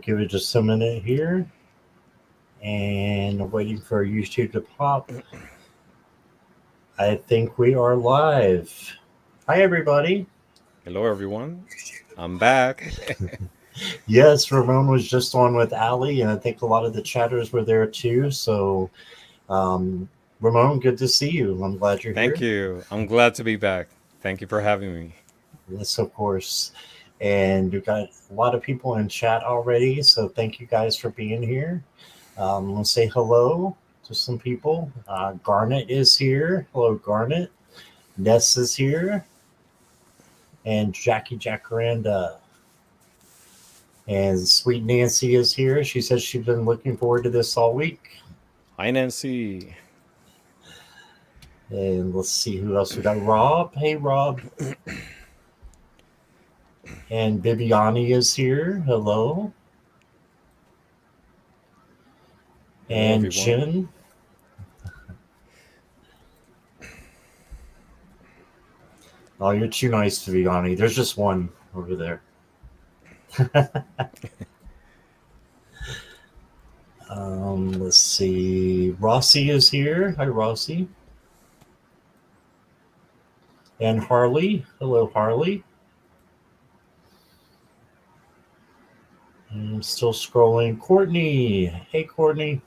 give it just a minute here and waiting for YouTube to pop. I think we are live. Hi, everybody. Hello, everyone. I'm back. Yes, Ramon was just on with Ali, and I think a lot of the chatters were there too. So, um, Ramon, good to see you. I'm glad you're Thank here. you. I'm glad to be back. Thank you for having me. Yes, of course. And we've got a lot of people in chat already. So, thank you guys for being here. Let's say hello to some people. Garnet is here. Hello, Garnet. Ness is here. And Jackie Jacaranda. And Sweet Nancy is here. She says she's been looking forward to this all week. Hi, Nancy. And let's see who else we got. Rob. Hey, Rob. And Bibiani is here. Hello. Hello, And everyone. Jen. Oh, you're too nice to Bibiani. There's just one over there. Let's see. Rossi is here. Hi, Rossi. And Harley. Hello, Harley. I'm still scrolling. Courtney. Hey, Courtney.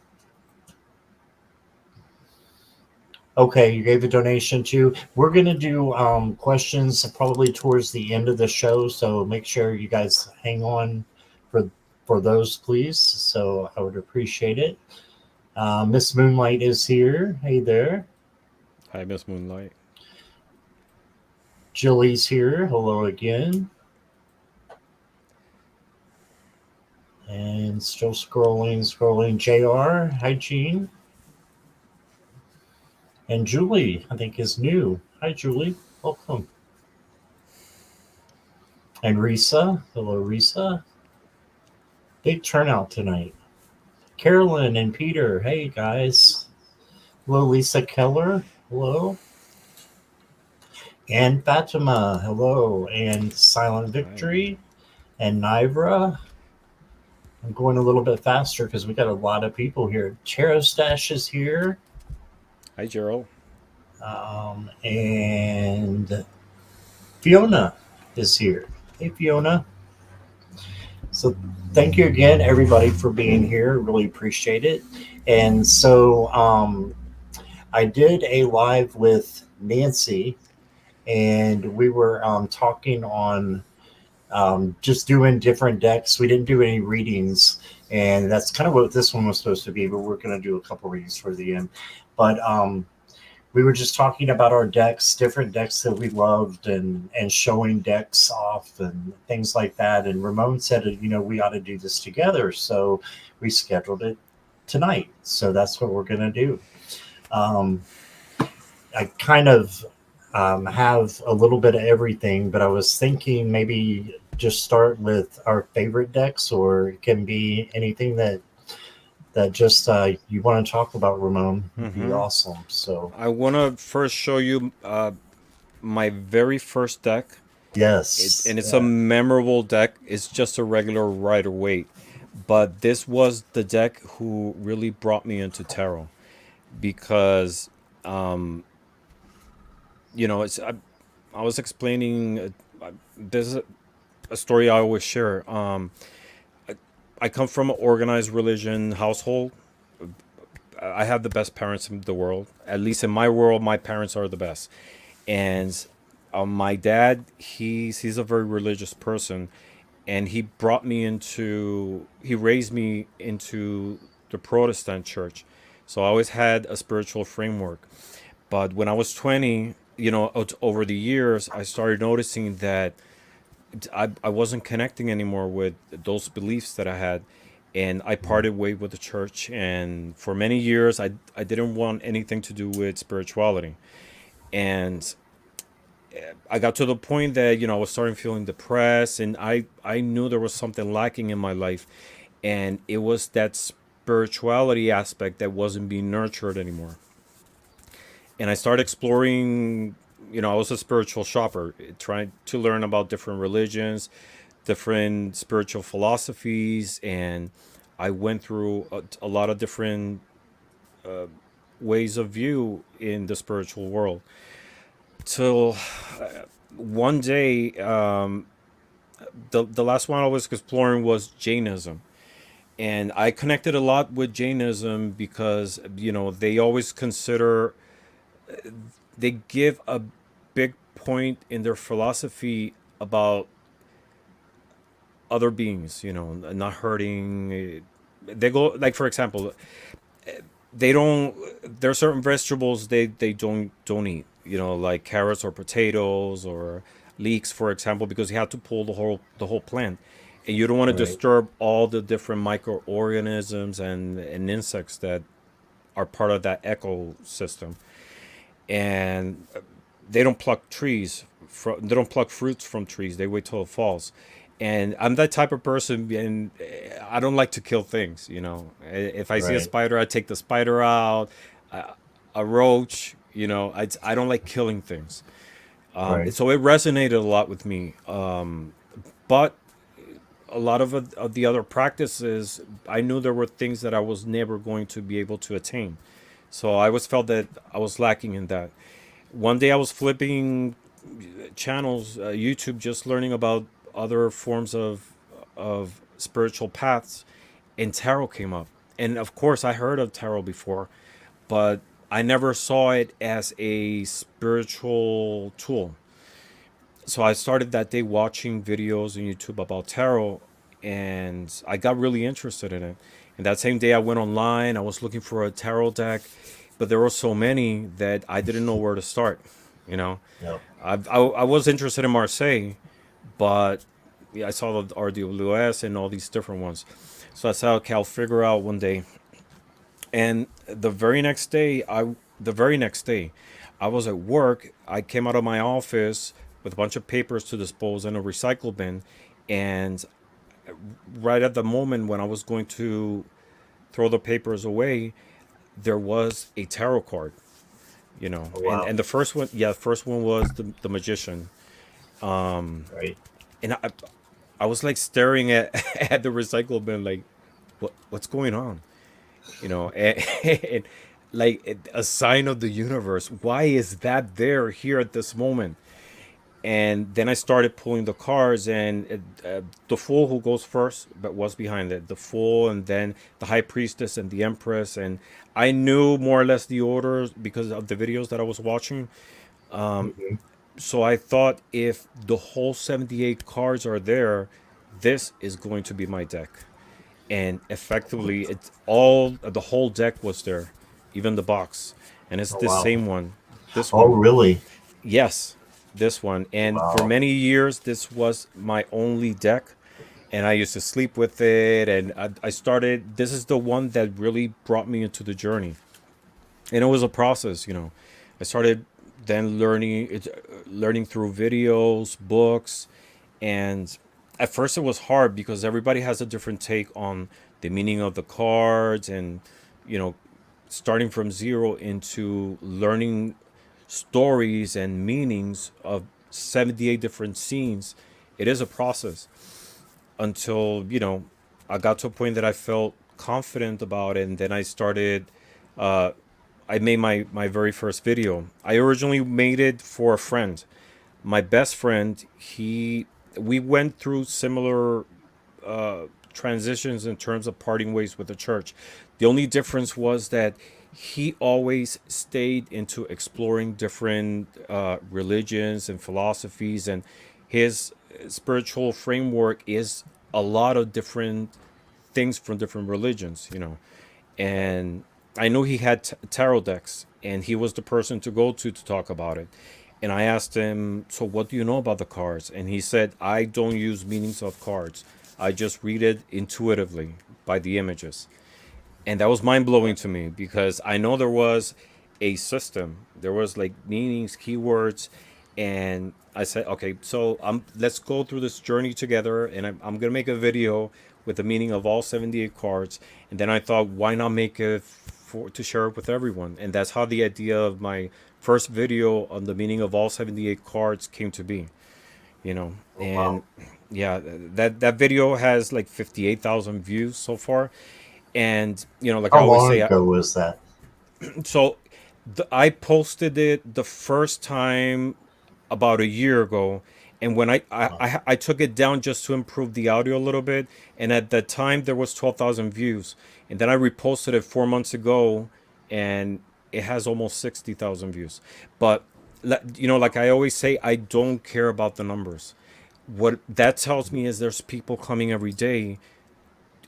Okay, you gave a donation too. We're gonna do questions probably towards the end of the show, so make sure you guys hang on for for those, please. So I would appreciate it. Miss Moonlight is here. Hey there. Hi, Miss Moonlight. Jilly's here. Hello again. And still scrolling, scrolling. Jr. Hi, Jean. And Julie, I think, is new. Hi, Julie. Welcome. And Risa. Hello, Risa. Big turnout tonight. Carolyn and Peter. Hey, guys. Hello, Lisa Keller. Hello. And Fatima. Hello. And Silent Hi. Victory. And Nivra. I'm going a little bit faster because we got a lot of people here. Cherostash is here. Hi, Gerald. And Fiona is here. Hey, Fiona. So thank you again, everybody, for being here. Really appreciate it. And so I did a live with Nancy, and we were talking on just doing different decks. We didn't do any readings, and that's kind of what this one was supposed to be. But we're going to do a couple readings for the end. But we were just talking about our decks, different decks that we loved, and showing decks off and things like that. And Ramon said, we ought to do this together, so we scheduled it tonight. So that's what we're going to do. Um, I kind of have a little bit of everything, but I was thinking maybe just start with our favorite decks, or it can be anything that just you want to talk about, Ramon. Would be Mm-hmm. awesome. So I want to first show you my very first deck. yes, And it's a yeah. memorable deck. It's just a regular Rider Waite. But this was the deck who really brought me into tarot because, um, I was explaining. There's a story I always share. I come from an organized religion household. I have the best parents in the world. At least in my world, my parents are the best. And my dad, he's a very religious person, and he raised me into the Protestant church. So I always had a spiritual framework. But when I was 20, over the years, I started noticing that I wasn't connecting anymore with those beliefs that I had. And I parted way with the church. And for many years, I didn't want anything to do with spirituality. And I got to the point that, I was starting feeling depressed. And I knew there was something lacking in my life. And it was that spirituality aspect that wasn't being nurtured anymore. And I started exploring. I was a spiritual shopper, trying to learn about different religions, different spiritual philosophies, and I went through a lot of different ways of view in the spiritual world. Till one day, the last one I was exploring was Jainism, and I connected a lot with Jainism because they always consider, they give a big point in their philosophy about other beings, not hurting. They go, like, for example, they don't. There are certain vegetables they don't eat. Like carrots or potatoes or leeks, for example, because you have to pull the whole plant, and you don't want to Right. disturb all the different microorganisms and insects that are part of that ecosystem. And they don't pluck trees from they don't pluck fruits from trees. They wait till it falls. And I'm that type of person, and I don't like to kill things. If I see a Right. spider, I take the spider out. A roach, I don't like killing things. Right. So it resonated a lot with me. But a lot of the other practices, I knew there were things that I was never going to be able to attain. So I always felt that I was lacking in that. One day I was flipping channels, YouTube, just learning about other forms of spiritual paths, and tarot came up. And of course, I heard of tarot before, but I never saw it as a spiritual tool. So I started that day watching videos on YouTube about tarot, and I got really interested in it. And that same day, I went online. I was looking for a tarot deck, but there were so many that I didn't know where to start. You know, Yep. I was interested in Marseille, but yeah, I saw the RWS and all these different ones. So that's how I'll figure out one day. And the very next day, I was at work. I came out of my office with a bunch of papers to dispose in a recycle bin, and right at the moment when I was going to throw the papers away, there was a tarot card. Oh, And wow. the first one, yeah, the first one was the magician. Right. And I was like staring at at the recycle bin, like, what's going on? And like a sign of the universe. Why is that there here at this moment? And then I started pulling the cards, and the fool who goes first, but was behind it. The fool, and then the high priestess, and the empress. And I knew more or less the orders because of the videos that I was watching. Hmm. So I thought, if the whole 78 cards are there, this is going to be my deck. And effectively, it's all the whole deck was there, even the box. And it's Oh, this wow. same one. This Oh, one. really? Yes, this one. And for Wow. many years, this was my only deck. And I used to sleep with it. And I started, this is the one that really brought me into the journey. And it was a process. I started then learning through videos, books. And at first, it was hard because everybody has a different take on the meaning of the cards, and, you know, starting from zero into learning stories and meanings of 78 different scenes. It is a process until, I got to a point that I felt confident about it. And then I started, uh, I made my very first video. I originally made it for a friend. My best friend, we went through similar transitions in terms of parting ways with the church. The only difference was that he always stayed into exploring different religions and philosophies, and his spiritual framework is a lot of different things from different religions. And I know he had tarot decks, and he was the person to go to talk about it. And I asked him, "So what do you know about the cards?" And he said, "I don't use meanings of cards. I just read it intuitively by the images." And that was mind blowing to me because I know there was a system. There was like meanings, keywords, and I said, "Okay, so let's go through this journey together." And I'm gonna make a video with the meaning of all 78 cards. And then I thought, why not make it to share it with everyone? And that's how the idea of my first video on the meaning of all 78 cards came to be. Oh, And wow. Yeah, that video has like 58,000 views so far, and like I How always long say, ago was that? so I posted it the first time about a year ago, and when I took it down just to improve the audio a little bit, and at that time there was 12,000 views, and then I reposted it 4 months ago, and it has almost 60,000 views. But like I always say, I don't care about the numbers. What that tells me is there's people coming every day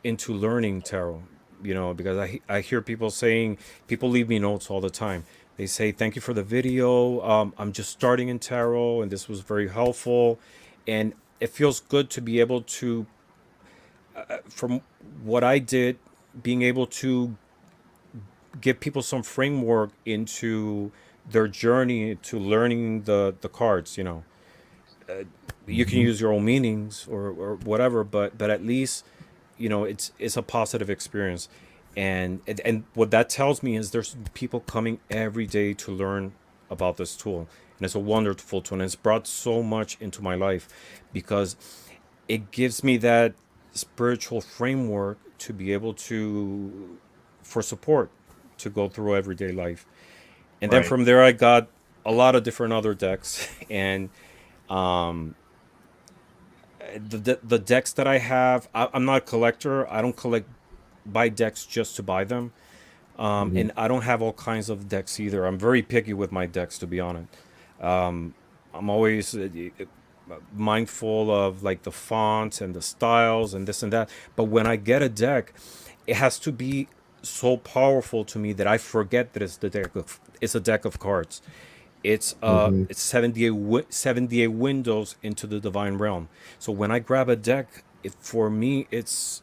into learning tarot, because I hear people saying, people leave me notes all the time. They say, thank you for the video. I'm just starting in tarot and this was very helpful. And it feels good to be able to, from what I did, being able to give people some framework into their journey to learning the cards. You can Mhm. use your own meanings or whatever, but at least it's a positive experience, and what that tells me is there's people coming every day to learn about this tool, and it's a wonderful tool, and it's brought so much into my life because it gives me that spiritual framework to be able to, for support, to go through everyday life. And then Right. from there I got a lot of different other decks, and um the decks that I have, I'm not a collector. I don't collect buy decks just to buy them. Mhm. And I don't have all kinds of decks either. I'm very picky with my decks, to be honest. Um, I'm always mindful of like the fonts and the styles and this and that. But when I get a deck, it has to be so powerful to me that I forget that it's a deck of cards. Mhm. It's 78 windows into the divine realm. So when I grab a deck, for me it's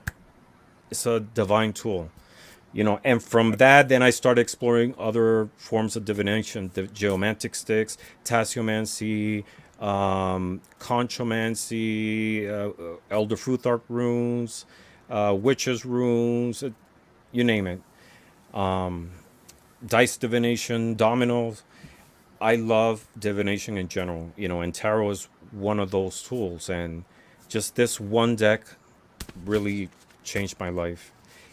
a divine tool. And from that, then I started exploring other forms of divination, the geomantic sticks, tasseomancy, conchomancy, elder futhark runes, witches runes, you name it. Dice divination, dominoes. I love divination in general, and tarot is one of those tools. And just this one deck really changed my life.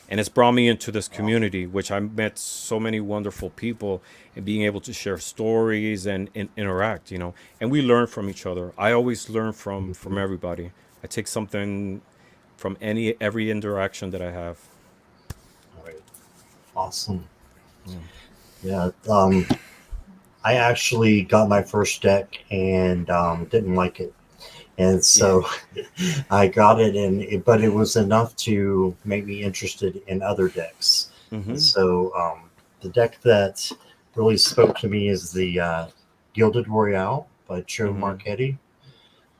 And it's brought me into this Wow. community, which I met so many wonderful people, and being able to share stories and interact, and we learn from each other. I always learn from Mhm. everybody. I take something from every interaction that I have. All right. Awesome. Yeah. Yeah. I actually got my first deck and didn't like it, and Yeah. so I got it, but it was enough to make me interested in other decks. And Mm-hmm. so the deck that really spoke to me is the Gilded Royale by Joe Mm-hmm. Marchetti,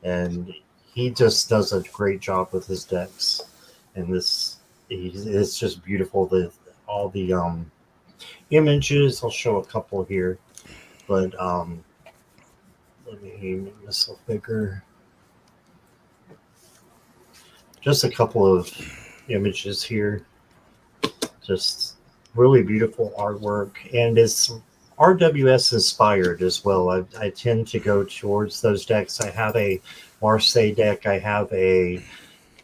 and he just does a great job with his decks. And it's just beautiful. The all the images. I'll show a couple here, but let me make myself bigger. Just a couple of images here. Just really beautiful artwork, and it's RWS inspired as well. I tend to go towards those decks. I have a Marseille deck, I have a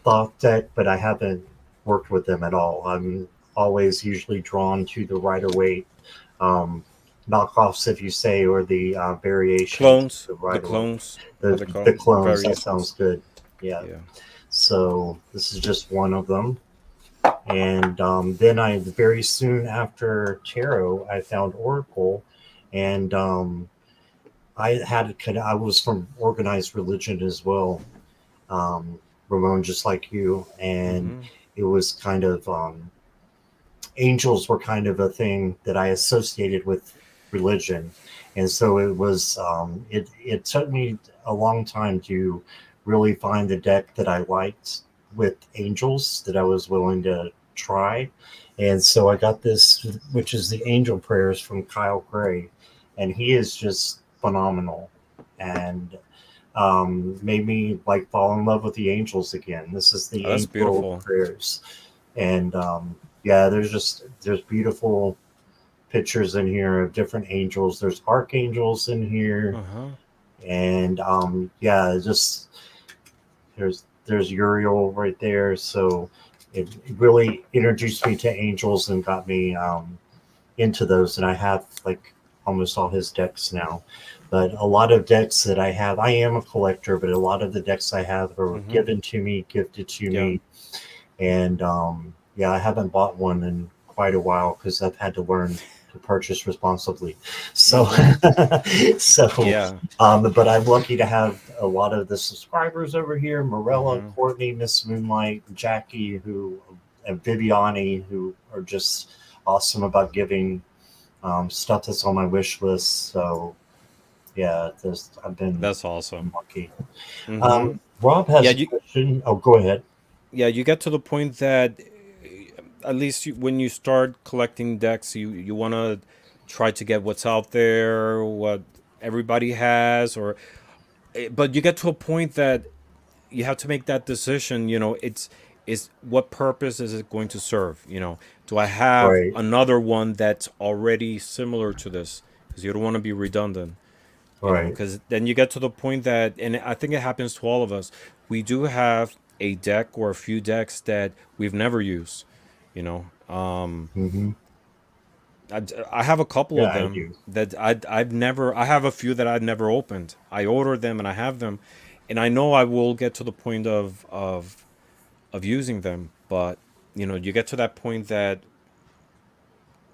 Thoth deck, but I haven't worked with them at all. I'm always usually drawn to the Rider Waite um, knockoffs, if you say, or the variations of Clones, the the Rider Waite. clones, what The, they the call clones, that sounds variations. good. Yeah. Yeah. So this is just one of them. And then I very soon after tarot, I found Oracle, and I was from organized religion as well, Ramon, just like you, and Mm-hmm. it was kind of angels were kind of a thing that I associated with religion, and so it was it took me a long time to really find the deck that I liked with angels that I was willing to try, and so I got this, which is the Angel Prayers from Kyle Gray, and he is just phenomenal, and made me like fall in love with the angels again. This is the Oh, that's Angel beautiful. Prayers, and yeah, there's beautiful pictures in here of different angels. There's archangels in here, Uh-huh. and yeah, just there's there's Uriel right there. So it really introduced me to angels and got me into those. And I have like almost all his decks now. But a lot of decks that I have, I am a collector, but a lot of the decks I have are Mm-hmm. given to me, gifted to Yeah. me. And yeah, I haven't bought one in quite a while because I've had to learn to purchase responsibly. So, Mm-hmm. so, Yeah. but I'm lucky to have a lot of the subscribers over here: Morella, Mm-hmm. Courtney, Miss Moonlight, Jackie, who and Viviani, who are just awesome about giving stuff that's on my wish list. So, yeah, I've been That's awesome. lucky. Mm-hmm. Rob Yeah. has a You. question. Oh, go ahead. Yeah. You get to the point that at least when you start collecting decks, you want to try to get what's out there, what everybody has, or but you get to a point that you have to make that decision. It's is what purpose is it going to serve? Do I have Right, another one that's already similar to this? Because you don't want to be redundant. right, Because then you get to the point that, and I think it happens to all of us, we do have a deck or a few decks that we've never used. You know, hmm I, I have a couple yeah, of I them do. that I've never. I have a few that I've never opened. I ordered them and I have them, and I know I will get to the point of using them. But you get to that point that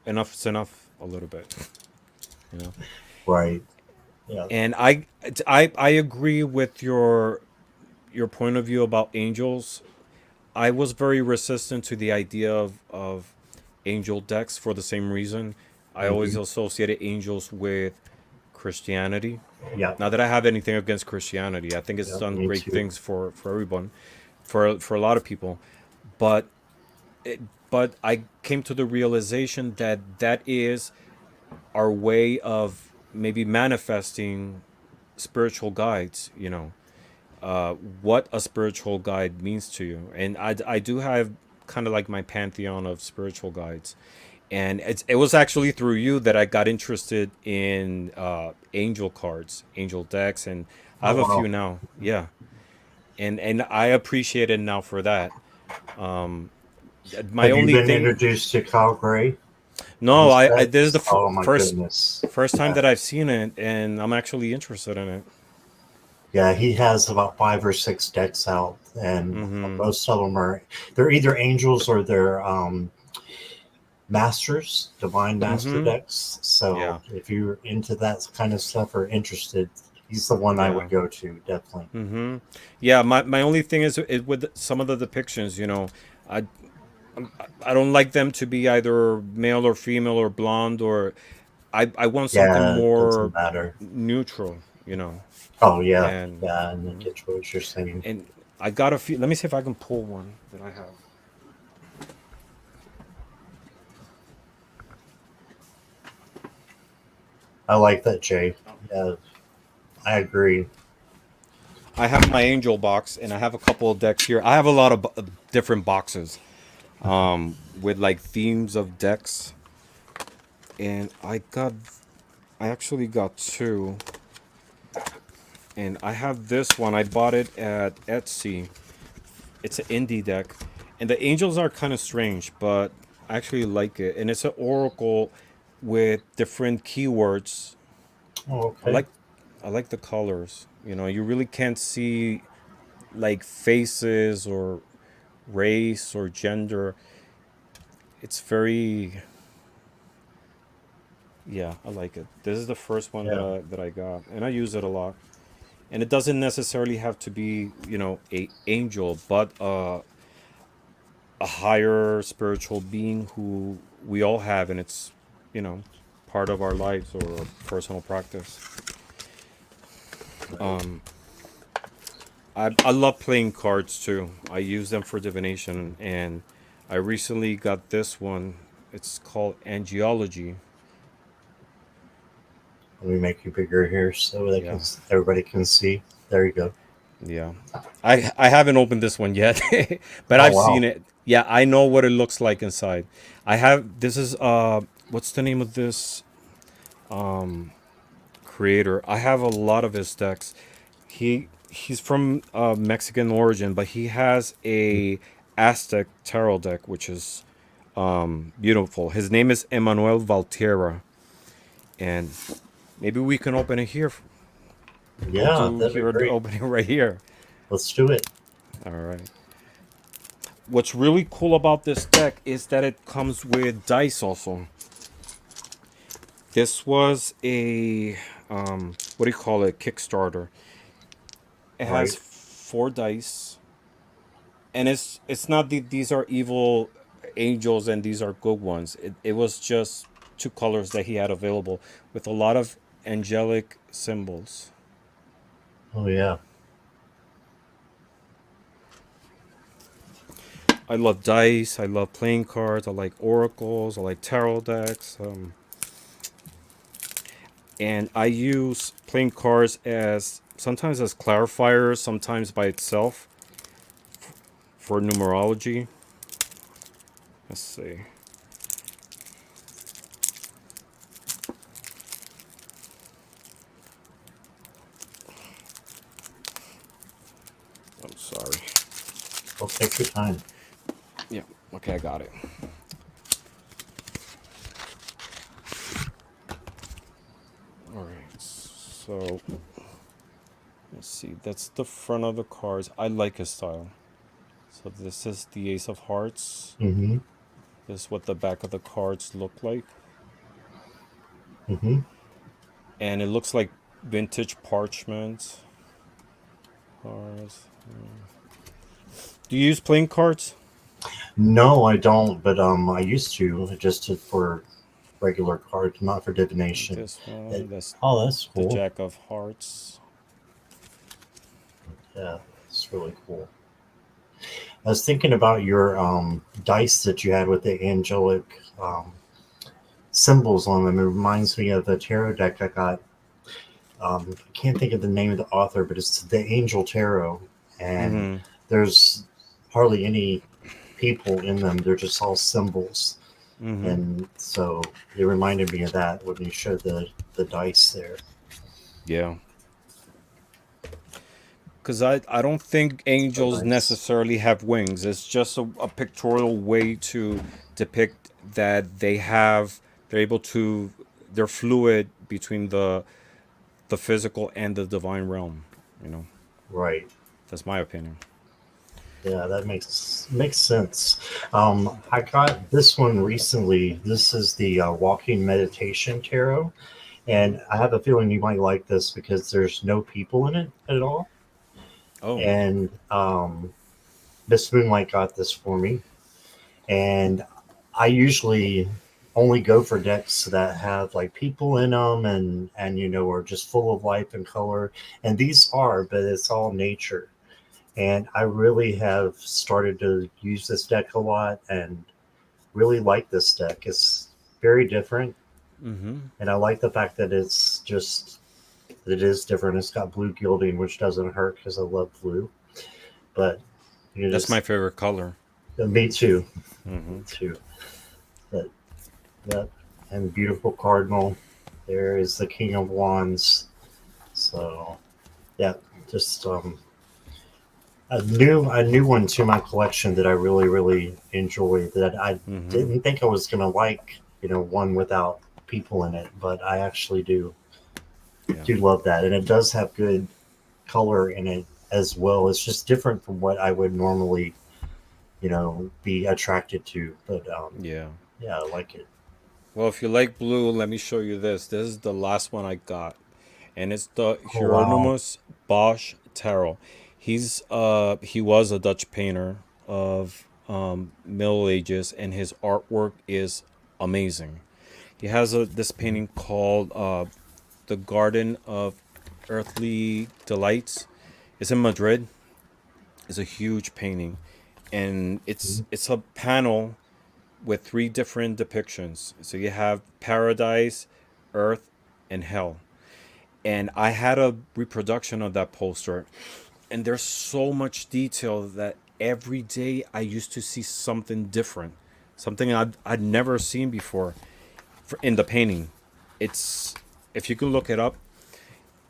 enough is enough a little bit. You know, Right, yeah, and I agree with your point of view about angels. I was very resistant to the idea of angel decks for the same reason. I always hmm associated angels with Christianity. yeah, Not that I have anything against Christianity. I think it's yeah, done me great too. things for everyone, for a lot of people. But it, but I came to the realization that that is our way of maybe manifesting spiritual guides. What a spiritual guide means to you. And I do have kind of like my pantheon of spiritual guides. And it was actually through you that I got interested in angel cards, angel decks, and I Oh have a wow, few now. Yeah, and I appreciate it now for that. My have you only been thing, introduced to Kyle Gray and no, his I this is the decks? Oh my first goodness, time yeah, that I've seen it, and I'm actually interested in it. yeah. He has about 5 or 6 decks out, and Mm-hmm. most of them are they're either angels or they're masters, divine master Mm-hmm. decks. So Yeah. if you're into that kind of stuff or interested, he's the one I would Yeah. go to definitely. Mm-hmm. Yeah. My only thing is with some of the depictions. I I don't like them to be either male or female or blonde or I want something Yeah, it more doesn't matter. neutral. Oh yeah, And yeah, and I get what you're saying. and I got a few. Let me see if I can pull one that I have. I like that, Jay. Yeah, I agree. I have my angel box, and I have a couple of decks here. I have a lot of different boxes, with like themes of decks, and I actually got two, and I have this one. I bought it at Etsy. It's an indie deck, and the angels are kind of strange, but I actually like it. And it's an oracle with different keywords. Oh, I okay. like I like the colors. You really can't see like faces or race or gender. It's very, yeah, I like it. This is the first one that Yeah, I got, and I use it a lot. And it doesn't necessarily have to be, a angel, but a higher spiritual being who we all have, and it's, you know, part of our lives or personal practice. right. Um, I love playing cards too. I use them for divination, and I recently got this one. It's called Angiology. Let me make you bigger here so they can Yeah, everybody can see. There you go. yeah. I haven't opened this one yet, but Oh I've wow. seen it. Yeah, I know what it looks like inside. I have. This is what's the name of this creator? I have a lot of his decks. He he's from Mexican origin, but he has a Aztec tarot deck, which is beautiful. His name is Emmanuel Valtierra, and maybe we can open it here. We'll Yeah, do that'd be here the great. opening right here. Let's do it. All right. What's really cool about this deck is that it comes with dice also. This was a what do you call it? Kickstarter. It has Right. 4 dice, and it's not these are evil angels and these are good ones. It was just 2 colors that he had available with a lot of angelic symbols. Oh yeah. I love dice. I love playing cards. I like oracles. I like tarot decks. And I use playing cards as sometimes as clarifiers, sometimes by itself for numerology. Let's see. I'm sorry. Well, take your time. Yeah. Okay, I got it. All right. So let's see. That's the front of the cards. I like his style. So this is the Ace of Hearts. Mm-hmm. This is what the back of the cards look like, Mm-hmm. and it looks like vintage parchment. Cards. Do you use playing cards? No, I don't, but I used to just for regular cards, not for divination. This It, one. That's oh, that's the cool. Jack of Hearts. Yeah, it's really cool. I was thinking about your dice that you had with the angelic um, symbols on them. It reminds me of the tarot deck I got. I can't think of the name of the author, but it's the Angel Tarot, and Mm-hmm. there's hardly any people in them. They're just all symbols, Mm-hmm. and so it reminded me of that when you showed the dice there. Yeah. Because I don't think So angels nice. necessarily have wings. It's just a pictorial way to depict that they're able to, they're fluid between the physical and the divine realm. You know, Right. that's my opinion. Yeah, that makes sense. I got this one recently. This is the Walking Meditation Tarot, and I have a feeling you might like this because there's no people in it at all. Oh. And Miss Moonlight got this for me, and I usually only go for decks that have like people in them and are just full of life and color. And these are, but it's all nature. And I really have started to use this deck a lot and really like this deck. It's very different, Mm-hmm. and I like the fact that it is different. It's got blue gilding, which doesn't hurt because I love blue. But That's my just favorite color. me too, Mm-hmm. me too. But that and beautiful cardinal. There is the King of Wands. So yeah, just a new one to my collection that I really enjoy that I Mm-hmm. didn't think I was gonna like. One without people in it, but I actually Yeah. do love that, and it does have good color in it as well. It's just different from what I would normally be attracted to. But Yeah. yeah, I like it. Well, if you like blue, let me show you this. This is the last one I got, and it's the Oh wow. Hieronymus Bosch Tarot. He was a Dutch painter of Middle Ages, and his artwork is amazing. He has this painting called "The Garden of Earthly Delights." It's in Madrid. It's a huge painting, and it's a panel with 3 different depictions. So you have paradise, earth, and hell. And I had a reproduction of that poster, and there's so much detail that every day I used to see something different, something I'd never seen before in the painting. It's, if you can look it up,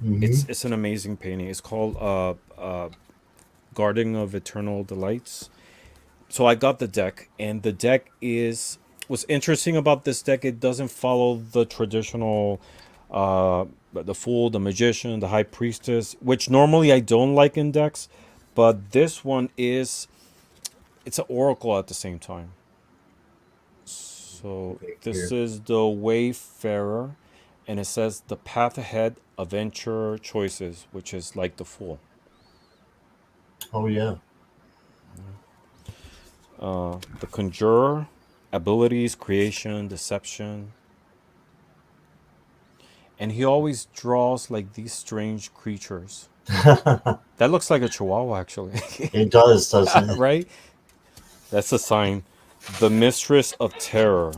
Hmm. It's an amazing painting. It's called Garden of Eternal Delights. So I got the deck, and the deck is what's interesting about this deck. It doesn't follow the traditional, the fool, the magician, the high priestess, which normally I don't like in decks, but this one is it's an oracle at the same time. So Okay, this here. is the Wayfarer, and it says the path ahead, adventure choices, which is like the fool. Oh yeah. The conjurer, abilities, creation, deception, and he always draws like these strange creatures. That looks like a chihuahua, actually. It does, doesn't it? Right? That's a sign. The mistress of terror.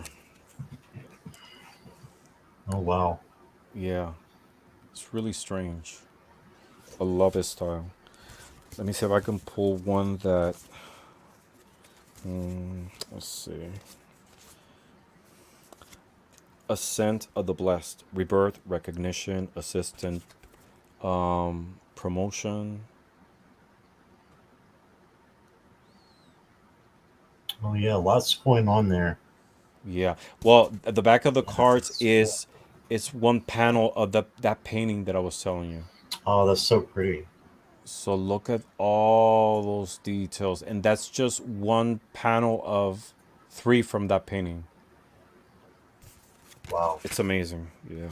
Oh wow. Yeah, it's really strange. I love his style. Let me see if I can pull one that. Let's see. Ascent of the Blessed. Rebirth, recognition, assistant, promotion. Oh yeah, lots going on there. Yeah. Well, at the back of the Yeah, cards that's cool. is it's one panel of that painting that I was telling you. Oh, that's so pretty. So look at all those details, and that's just one panel of three from that painting. Wow. It's amazing. Yeah.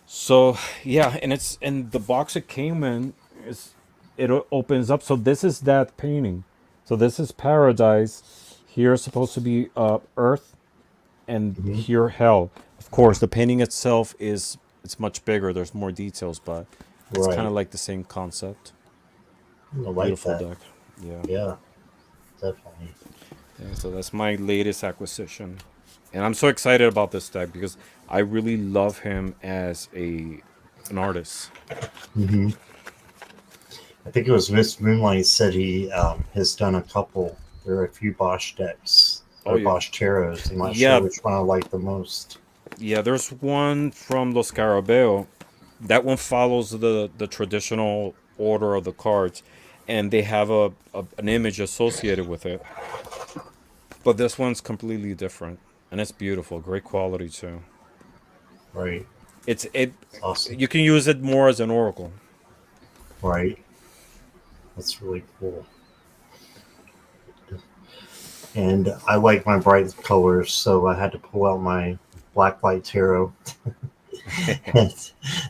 So yeah, and it's and the box it came in is opens up. So this is that painting. So this is paradise. Here's supposed to be Earth, and Hmm. here hell. Of course, the painting itself is it's much bigger. There's more details, but it's kind Right. of like the same concept. I like Beautiful that. deck. Yeah. Yeah, definitely. Yeah. So that's my latest acquisition, and I'm so excited about this deck because I really love him as a an artist. Hmm. I think it was Miss Moonlight said he has done a couple. There are a few Bosch decks Oh or yeah. Bosch Tarots. I'm not sure Yeah, which one I like the most. yeah. There's one from Los Scarabeo. That one follows the traditional order of the cards, and they have an image associated with it. But this one's completely different, and it's beautiful, great quality too. Right. It's it. It's awesome. You can use it more as an oracle. Right. That's really cool. And I like my bright colors, so I had to pull out my black light tarot.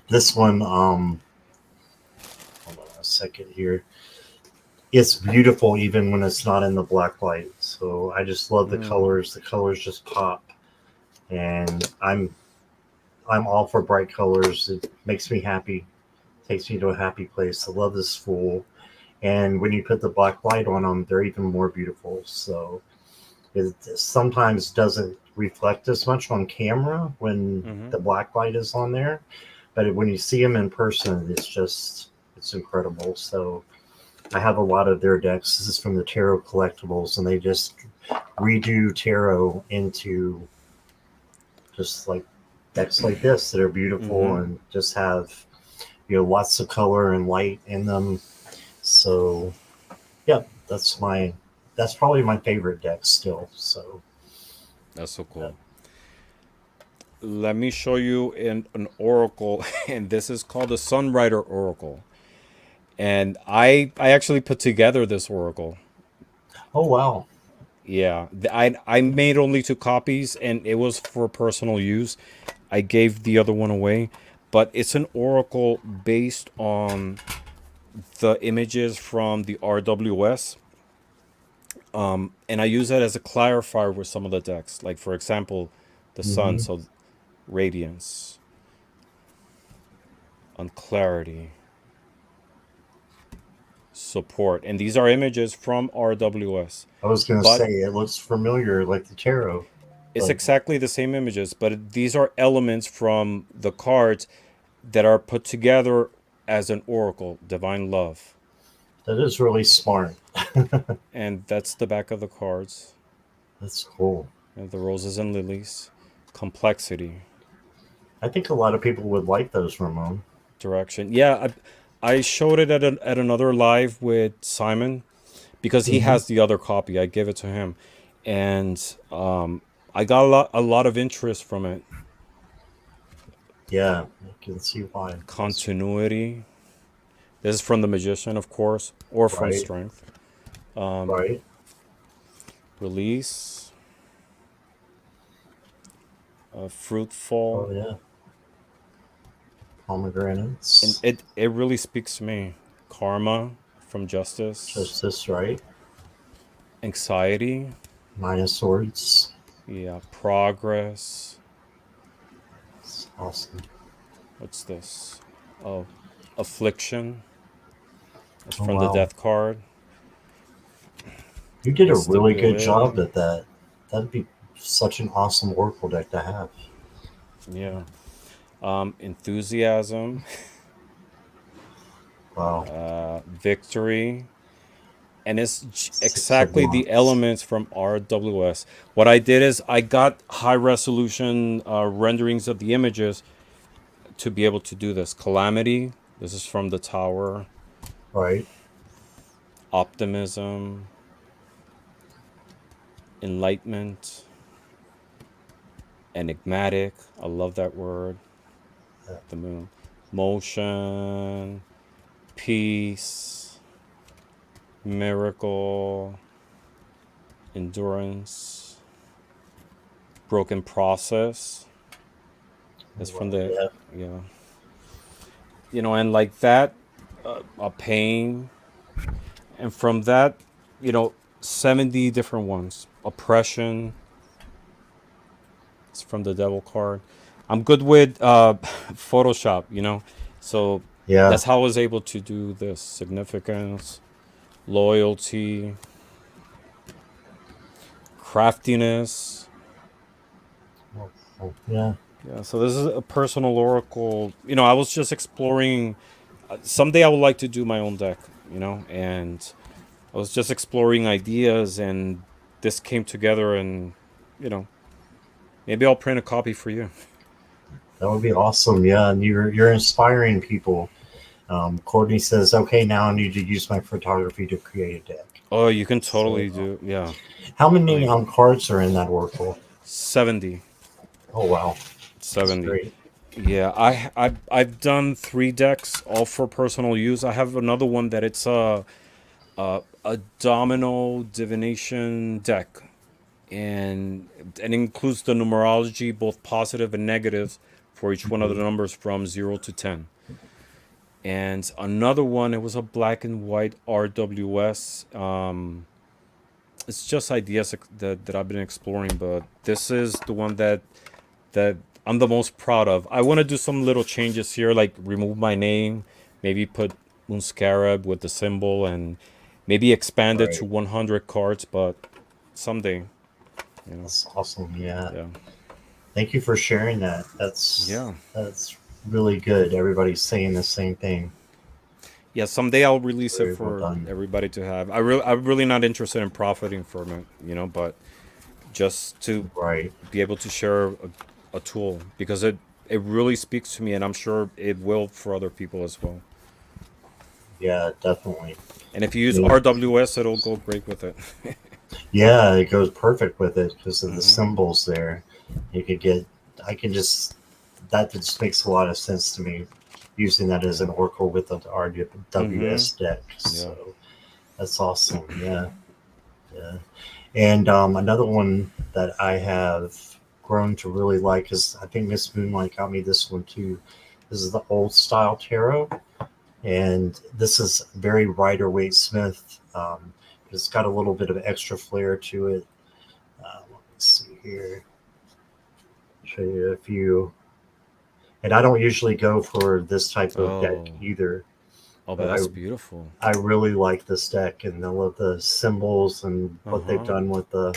This one, hold on a second here. It's beautiful even when it's not in the black light. So I just love the Mm, colors. The colors just pop, and I'm all for bright colors. It makes me happy. Takes me to a happy place. I love this fool. And when you put the black light on them, they're even more beautiful. So it sometimes doesn't reflect as much on camera when mm-hmm. the black light is on there, but when you see them in person, it's incredible. So I have a lot of their decks. This is from the Tarot Collectibles, and they just redo tarot into just like decks like this that are beautiful Mm-hmm. and just have lots of color and light in them. So yeah, that's probably my favorite deck still. So That's so uh, cool. Let me show you an oracle, and this is called the Sunrider Oracle. And I actually put together this oracle. oh wow. Yeah, I made only two copies, and it was for personal use. I gave the other one away, but it's an oracle based on the images from the RWS, and I use that as a clarifier with some of the decks. Like for example, the sun, Hmm. so radiance on clarity, support, and these are images from RWS. I was gonna But say it looks familiar, like the tarot, it's but exactly the same images, but these are elements from the cards that are put together as an oracle, divine love. that is really smart. And that's the back of the cards. That's cool. And the roses and lilies. Complexity. I think a lot of people would like those, Ramon. direction. Yeah, I showed it at another live with Simon because he Hmm. has the other copy. I gave it to him, and I got a lot of interest from it. Yeah, I can see why. That's Continuity. This is from the Magician, of course, or from right, Strength. right. Release. Oh Fruitful. yeah, And pomegranates. it really speaks to me. Karma from Just Justice. this right. Anxiety. Nine of Swords. Yeah. Progress. It's awesome. What's this? Oh, Affliction. That's Oh from the wow, Death card. you did a really good job Instability. at that. That'd be such an awesome Oracle deck to have. Yeah. Enthusiasm. Wow, Victory. And it's Six of exactly the Wands. elements from RWS. What I did is I got high resolution renderings of the images to be able to do this. Calamity. This is from the Tower. Right. Optimism. Enlightenment. Enigmatic. I love that word. Yeah. The moon. Motion. Peace. Miracle. Endurance. Broken process. That's from Wow. the, Yeah. yeah. And like that, a pain. And from that, you know, 70 different ones. Oppression. It's from the devil card. I'm good with Photoshop. So Yeah. that's how I was able to do this. Significance, loyalty, craftiness. Oh, oh, yeah. Yeah, so this is a personal oracle. I was just exploring. Someday I would like to do my own deck, and I was just exploring ideas, and this came together, and you know, maybe I'll print a copy for you. That would be awesome. Yeah, and you're inspiring people. Courtney says, "Okay, now I need to use my photography to create a deck." Oh, you can So, totally do. Yeah, how many I cards are in that oracle? 70, Oh wow, that's 70. great. Yeah, I've done 3 decks, all for personal use. I have another one that it's a domino divination deck, and it includes the numerology, both positive and negatives, for each one of the Mhm. numbers from 0 to 10. And another one, it was a black and white RWS. It's just ideas that I've been exploring, but this is the one that I'm the most proud of. I want to do some little changes here, like remove my name, maybe put un Scarab with the symbol, and maybe expand it to Right, 100 cards. But someday, you know, that's awesome. Yeah, yeah, thank you for sharing that. yeah, That's really good. Everybody's saying the same thing. yeah. Someday I'll release it Very well for done. everybody to have. I'm really not interested in profiting from it, but just to Right. be able to share a tool, because it really speaks to me, and I'm sure it will for other people as well. Yeah, definitely. And if you use Me- RWS, it'll go great with it. Yeah, it goes perfect with it because of the Hmm. symbols there. You could get. I can just. That just makes a lot of sense to me. Using that as an oracle with the Hmm. RWS deck. Yeah. So that's awesome. Yeah, yeah. And another one that I have grown to really like is I think Miss Moonlight got me this one too. This is the old style tarot, and this is very Rider Waite Smith. It's got a little bit of extra flair to it. Let me see here. Show you a few. And I don't usually go for this type of deck Oh. either, Oh, but but that's beautiful. I really like this deck and I love the symbols and Uh what they've huh. done with I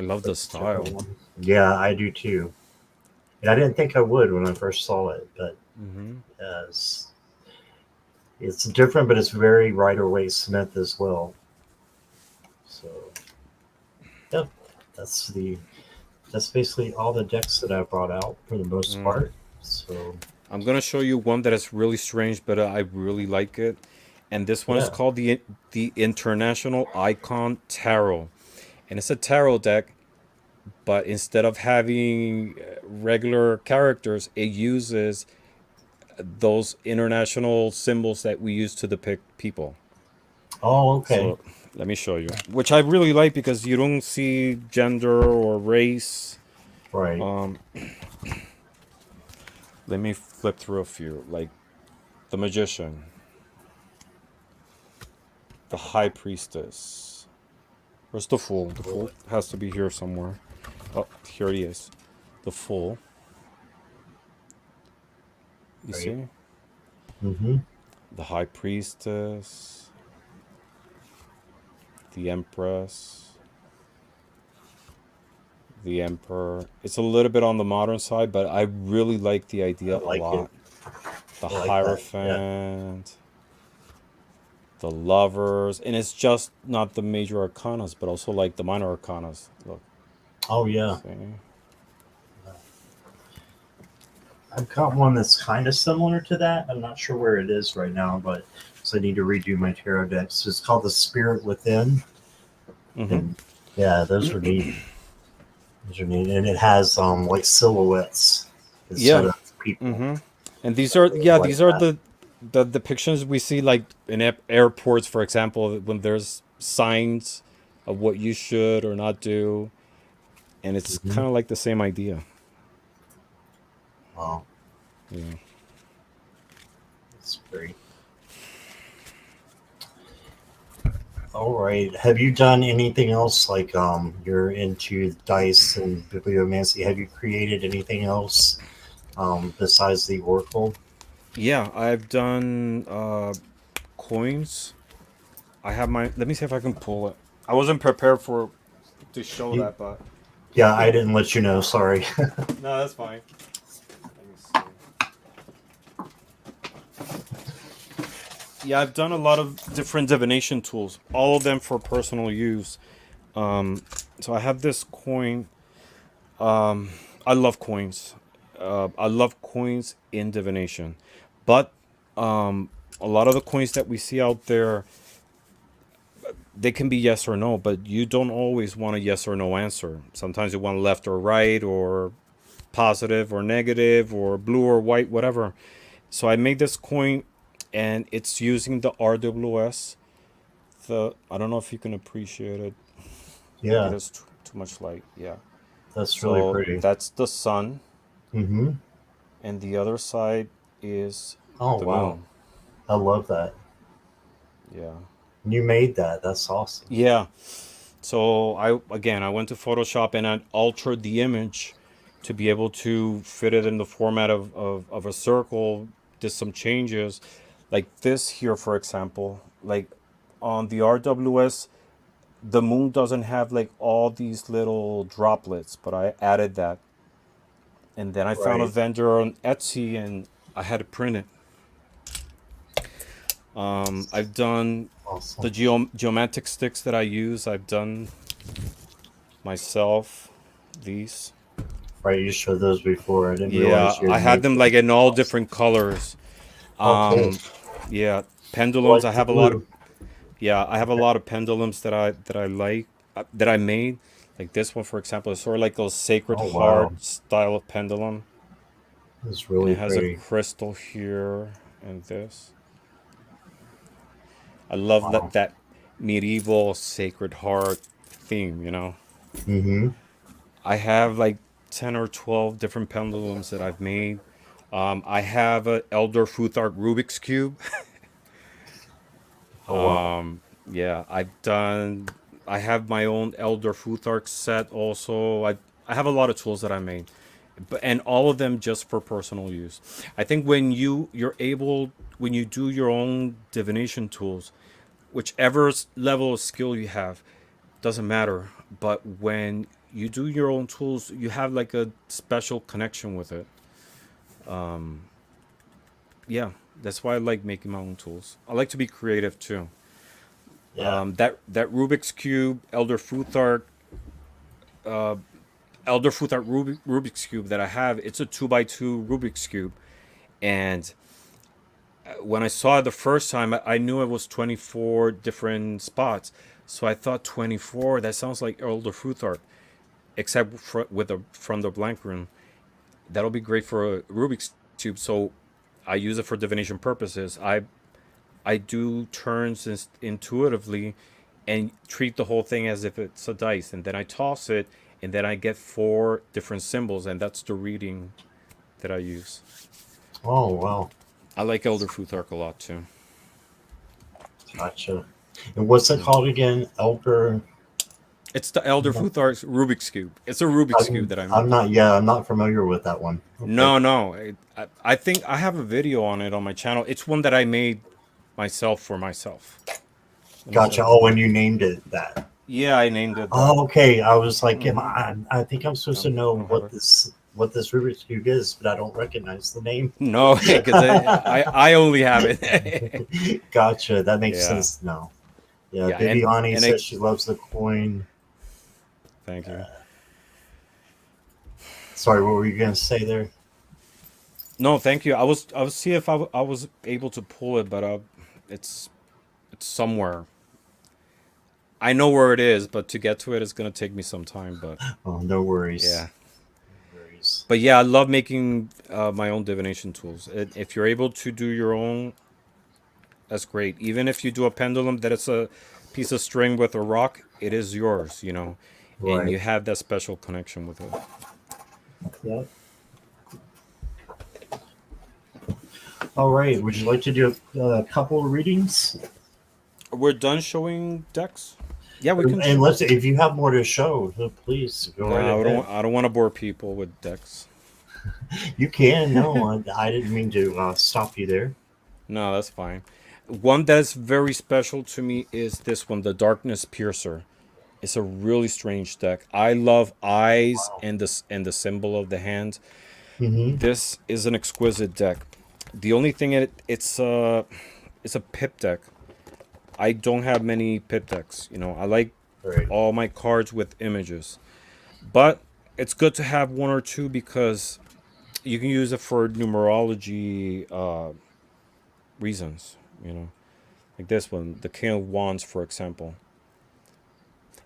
love the the different style. ones. Yeah, I do too. And I didn't think I would when I first saw it, but Hmm. it's, it's different, but it's very Rider Waite Smith as well. So, yeah, that's the that's basically all the decks that I brought out for the most Mm. part. So I'm gonna show you one that is really strange, but I really like it. And this one is yeah. called the International Icon Tarot, and it's a tarot deck. But instead of having regular characters, it uses those international symbols that we use to depict people. Oh, okay. So let me show you, which I really like because you don't see gender or race. Right. Um, Let me flip through a few, like the Magician, the High Priestess. Where's the Fool? The Fool has to be here somewhere. Oh, here he is. The Fool. You Right. see? Mm-hmm. The High Priestess, the Empress, the Emperor. It's a little bit on the modern side, but I really like the I idea a like it. lot. The I like that. Yeah. Hierophant, the Lovers, and it's just not the major arcanas, but also like the minor arcanas. Look, Oh yeah. see? I've got one that's kind of similar to that. I'm not sure where it is right now, but so I need to redo my tarot decks. It's called the Spirit Within, Mm-hmm. and yeah, those are neat. Those are neat, and it has like silhouettes instead Yeah. of people. Mm-hmm. And I like these are that. the depictions we see like in airports, for example, when there's signs of what you should or not do, and it's Hmm. kind of like the same idea. Wow, Yeah. that's great. All right. Have you done anything else like you're into dice and bibliomancy? Have you created anything else besides the oracle? Yeah, I've done coins. I have my. Let me see if I can pull it. I wasn't prepared for to show You, that, but yeah, I didn't let you know. Sorry. no, that's fine. Let me see. Yeah, I've done a lot of different divination tools, all of them for personal use. Um, so I have this coin. Um, I love coins. I love coins in divination, but um, a lot of the coins that we see out there, they can be yes or no, but you don't always want a yes or no answer. Sometimes you want left or right, or positive or negative, or blue or white, whatever. So I made this coin, and it's using the RWS. The I don't know if you can appreciate it. Maybe Yeah, there's too much light. Yeah. that's really So pretty. that's the sun, Mm-hmm. and the other side is Oh the wow, moon. I love that. Yeah. You made that. That's awesome. Yeah. So I went to Photoshop and I altered the image to be able to fit it in the format of a circle. Did some changes, like this here, for example. Like on the RWS, the moon doesn't have like all these little droplets, but I added that. And then I found a Right. vendor on Etsy and I had to print it. I've done Awesome. the geomantic sticks that I use. I've done myself these. Right. You showed those before. I didn't realize Yeah, you I had had made them like those. in all Awesome. different colors. Oh, cool. Um, yeah, I pendulums. like I the have a lot of blue. yeah. I have a lot of pendulums that I like that I made. Like this one, for example, is sort of like a Sacred Oh wow, Heart style of pendulum, that's and really it has a pretty. crystal here and this. I love Wow. that medieval Sacred Heart theme. Mm-hmm. I have like 10 or 12 different pendulums that I've made. I have an Elder Futhark Rubik's Cube. Oh wow. Yeah, I've done. I have my own Elder Futhark set. Also, I have a lot of tools that I made, but and all of them just for personal use. I think you're able when you do your own divination tools, whichever level of skill you have, doesn't matter. But when you do your own tools, you have like a special connection with it. Yeah, that's why I like making my own tools. I like to be creative too. Yeah. That Rubik's cube, Elder Futhark, Elder Futhark Rubik's Cube that I have. It's a 2x2 Rubik's Cube. And when I saw it the first time, I knew it was 24 different spots. So I thought 24, that sounds like Elder Futhark, except with the from the blank room. That'll be great for a Rubik's Cube. So I use it for divination purposes. I do turns intuitively and treat the whole thing as if it's a dice. And then I toss it, and then I get four different symbols, and that's the reading that I use. Oh, wow. I like Elder Futhark a lot too. Gotcha. And what's it Yeah. called again? Elder. It's the Elder Futhark's Rubik's Cube. It's a Rubik's Cube that I I'm made. not. Yeah, I'm not familiar with that one. Okay. No, no. I think I have a video on it on my channel. It's one that I made myself for myself. Let me show Gotcha. you. Oh, and you named it that. Yeah, I named it that. Oh, okay. I was like, Hmm. I think I'm supposed to I know don't have it. what this Rubik's cube is, but I don't recognize the name. No, because I only have it. Gotcha. That makes Yeah, sense now. Yeah, yeah, Viviani and says it. she loves the coin. Thank you. Sorry, what were you gonna say there? No, thank you. I was see if I was able to pull it, but it's it's somewhere. I know where it is, but to get to it is gonna take me some time. But Oh, no worries. yeah, No worries. but yeah, I love making my own divination tools. If you're able to do your own, that's great. Even if you do a pendulum that it's a piece of string with a rock, it is yours, and Right. you have that special connection with it. Yep. All right. Would you like to do a couple of readings? We're done showing decks. Yeah, we can And show. let's, if you have more to show, please go right No, ahead. I don't want to bore people with decks. You can. No, I didn't mean to stop you there. No, that's fine. One that's very special to me is this one, the Darkness Piercer. It's a really strange deck. I love eyes Wow. and the symbol of the hand. Mm-hmm. This is an exquisite deck. The only thing it's a pip deck. I don't have many pip decks. I like Right. all my cards with images, but it's good to have one or two because you can use it for numerology reasons. Like this one, the King of Wands, for example.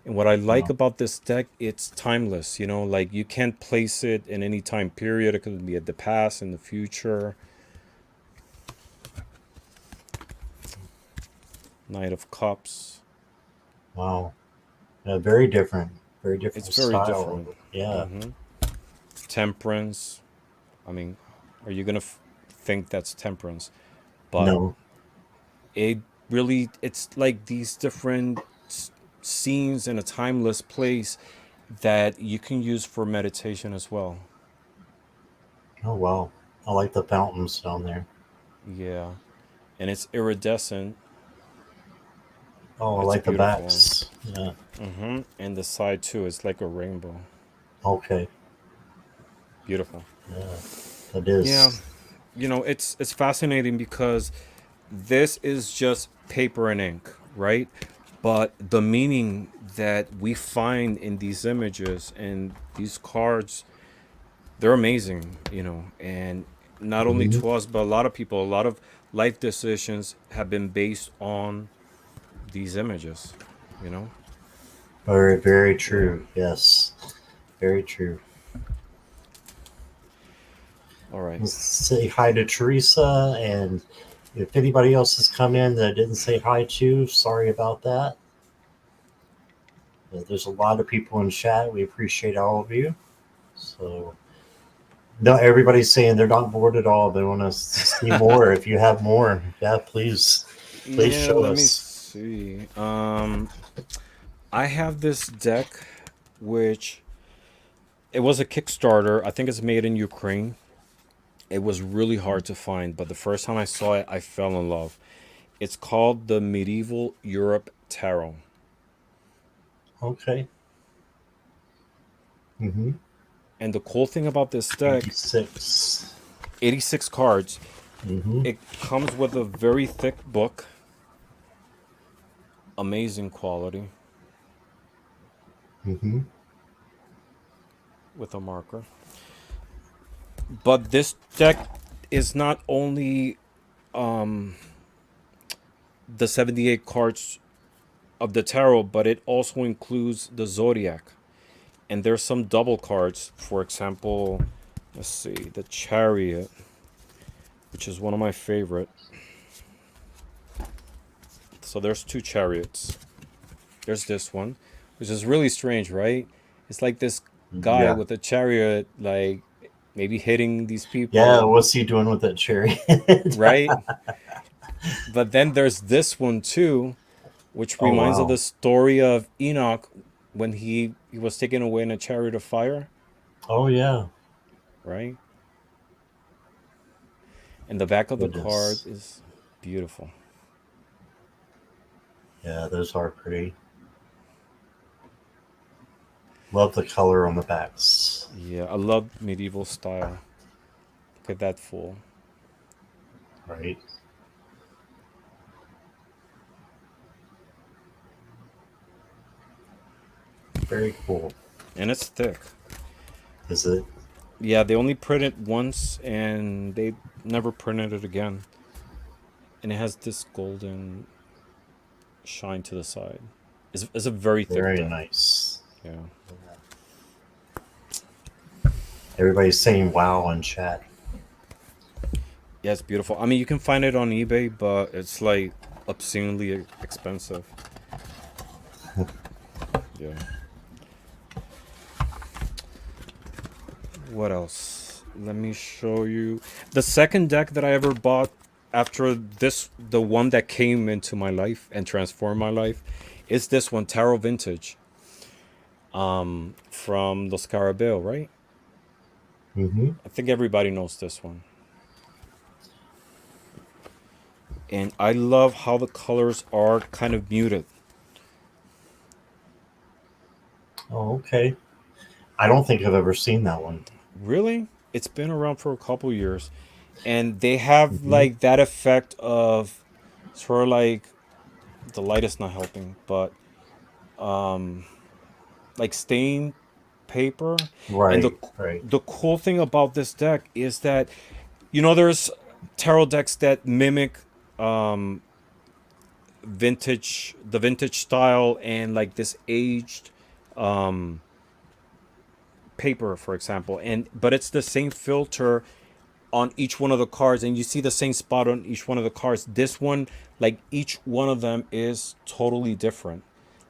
And what I like Wow. about this deck, it's timeless. Like you can't place it in any time period. It could be at the past, in the future. Knight of Cups. Wow. Yeah, very different. Very It's different very style. different. Yeah. Hmm. Temperance. I mean, are you gonna think that's temperance? But No. it it's like these different scenes in a timeless place that you can use for meditation as well. Oh wow. I like the fountains down there. Yeah, and it's iridescent. Oh, I It's like the beautiful. backs. Yeah. And the side too is like a rainbow. Okay. Beautiful. Yeah. It Yeah, is. it's fascinating because this is just paper and ink, right? But the meaning that we find in these images and these cards, they're amazing, and not only Hmm. to us, but a lot of people, a lot of life decisions have been based on these images, you know? Very, very Yeah. true. Yes. Very true. All right. Let's say hi to Teresa, and if anybody else has come in that I didn't say hi to, sorry about that. There's a lot of people in chat. We appreciate all of you. So, no, everybody's saying they're not bored at all. They want to see more. If you have more, yeah, please Yeah, show let me us. see. I have this deck, which it was a Kickstarter. I think it's made in Ukraine. It was really hard to find, but the first time I saw it, I fell in love. It's called the Medieval Europe Tarot. Okay. Mm-hmm. And the cool thing about this deck, 86. 86 cards, Mm-hmm. it comes with a very thick book, amazing quality. Mm-hmm. with a marker. But this deck is not only the 78 cards of the tarot, but it also includes the zodiac. And there's some double cards. For example, let's see, the Chariot, which is one of my favorite. So there's two chariots. There's this one, which is really strange, right? It's like this guy Yeah. with a chariot, like maybe hitting these Yeah. people, What's he doing with that cherry? right? But then there's this one too, which Oh, reminds of wow. the story of Enoch when he was taken away in a chariot of fire, Oh, yeah. right? And the back of the card Goodness. is beautiful. Yeah, those are pretty. Love the color on the backs. Yeah, I love medieval style. Look at that fool. Right. Very cool. And it's thick. Is it? Yeah, they only print it once and they never printed it again. And it has this golden shine to the side. It's a very thick Very deck. nice. Yeah. Everybody's saying wow in chat. Yeah, it's beautiful. I mean, you can find it on eBay, but it's like obscenely expensive. Yeah. What else? Let me show you. The second deck that I ever bought after this, the one that came into my life and transformed my life, is this one, Tarot Vintage. From the Scarab, right? Mm-hmm. I think everybody knows this one. And I love how the colors are kind of muted. Oh, okay. I don't think I've ever seen that one. Really? It's been around for a couple years. And they have Mm-hmm. like that effect of sort of like the light is not helping, but like stained paper. And Right, right. the cool thing about this deck is that there's tarot decks that mimic the vintage style and like this aged paper, for example, and but it's the same filter on each one of the cards, and you see the same spot on each one of the cards. This one, like each one of them is totally different.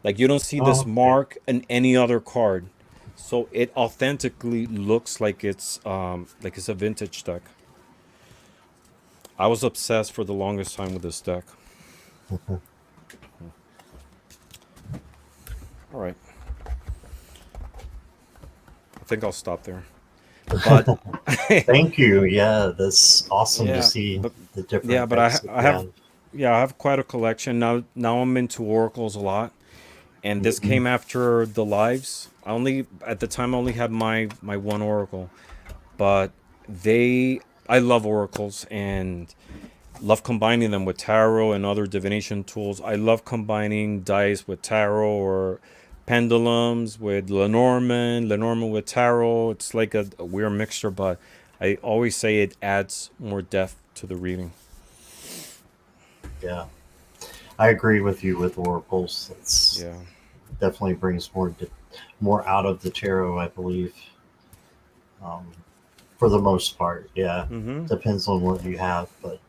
Like you don't see this Oh, okay. mark in any other card, so it authentically looks like it's a vintage deck. I was obsessed for the longest time with this deck. All right, I think I'll stop there. But Thank you. Yeah, that's awesome to yeah, see but the different but decks that I you have have. yeah, I have quite a collection now. Now I'm into oracles a lot, and this Mm-hmm. came after the lives. I only at the time I only had my one oracle, but I love oracles and love combining them with tarot and other divination tools. I love combining dice with tarot or pendulums with Lenormand with tarot. It's like a weird mixture, but I always say it adds more depth to the reading. Yeah, I agree with you with oracles. It's Yeah. definitely brings more out of the tarot, I believe. Um, for the most part, yeah. Mm-hmm. Depends on what you have, but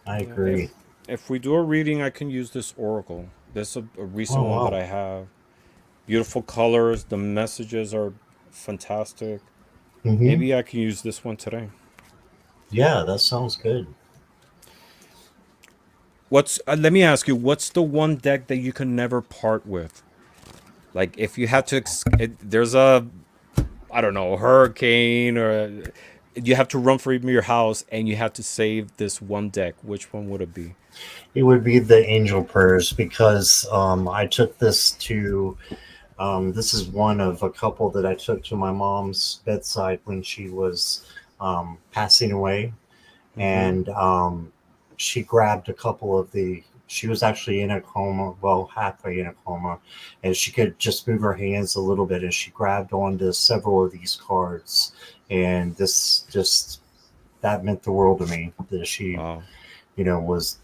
I Yeah. agree. If we do a reading, I can use this oracle. This is a recent Oh, one that wow. I have. Beautiful colors. The messages are fantastic. Mm-hmm. Maybe I can use this one today. Yeah, that sounds good. What's let me ask you, what's the one deck that you can never part with? Like if you had to there's a I don't know, a hurricane or you have to run from your house and you have to save this one deck, which one would it be? It would be the angel prayers because I took this to. This is one of a couple that I took to my mom's bedside when she was passing away, Mm-hmm. and she grabbed a couple of the. She was actually in a coma, well, halfway in a coma, and she could just move her hands a little bit, and she grabbed onto several of these cards, and this just that meant the world to me that she, Wow. was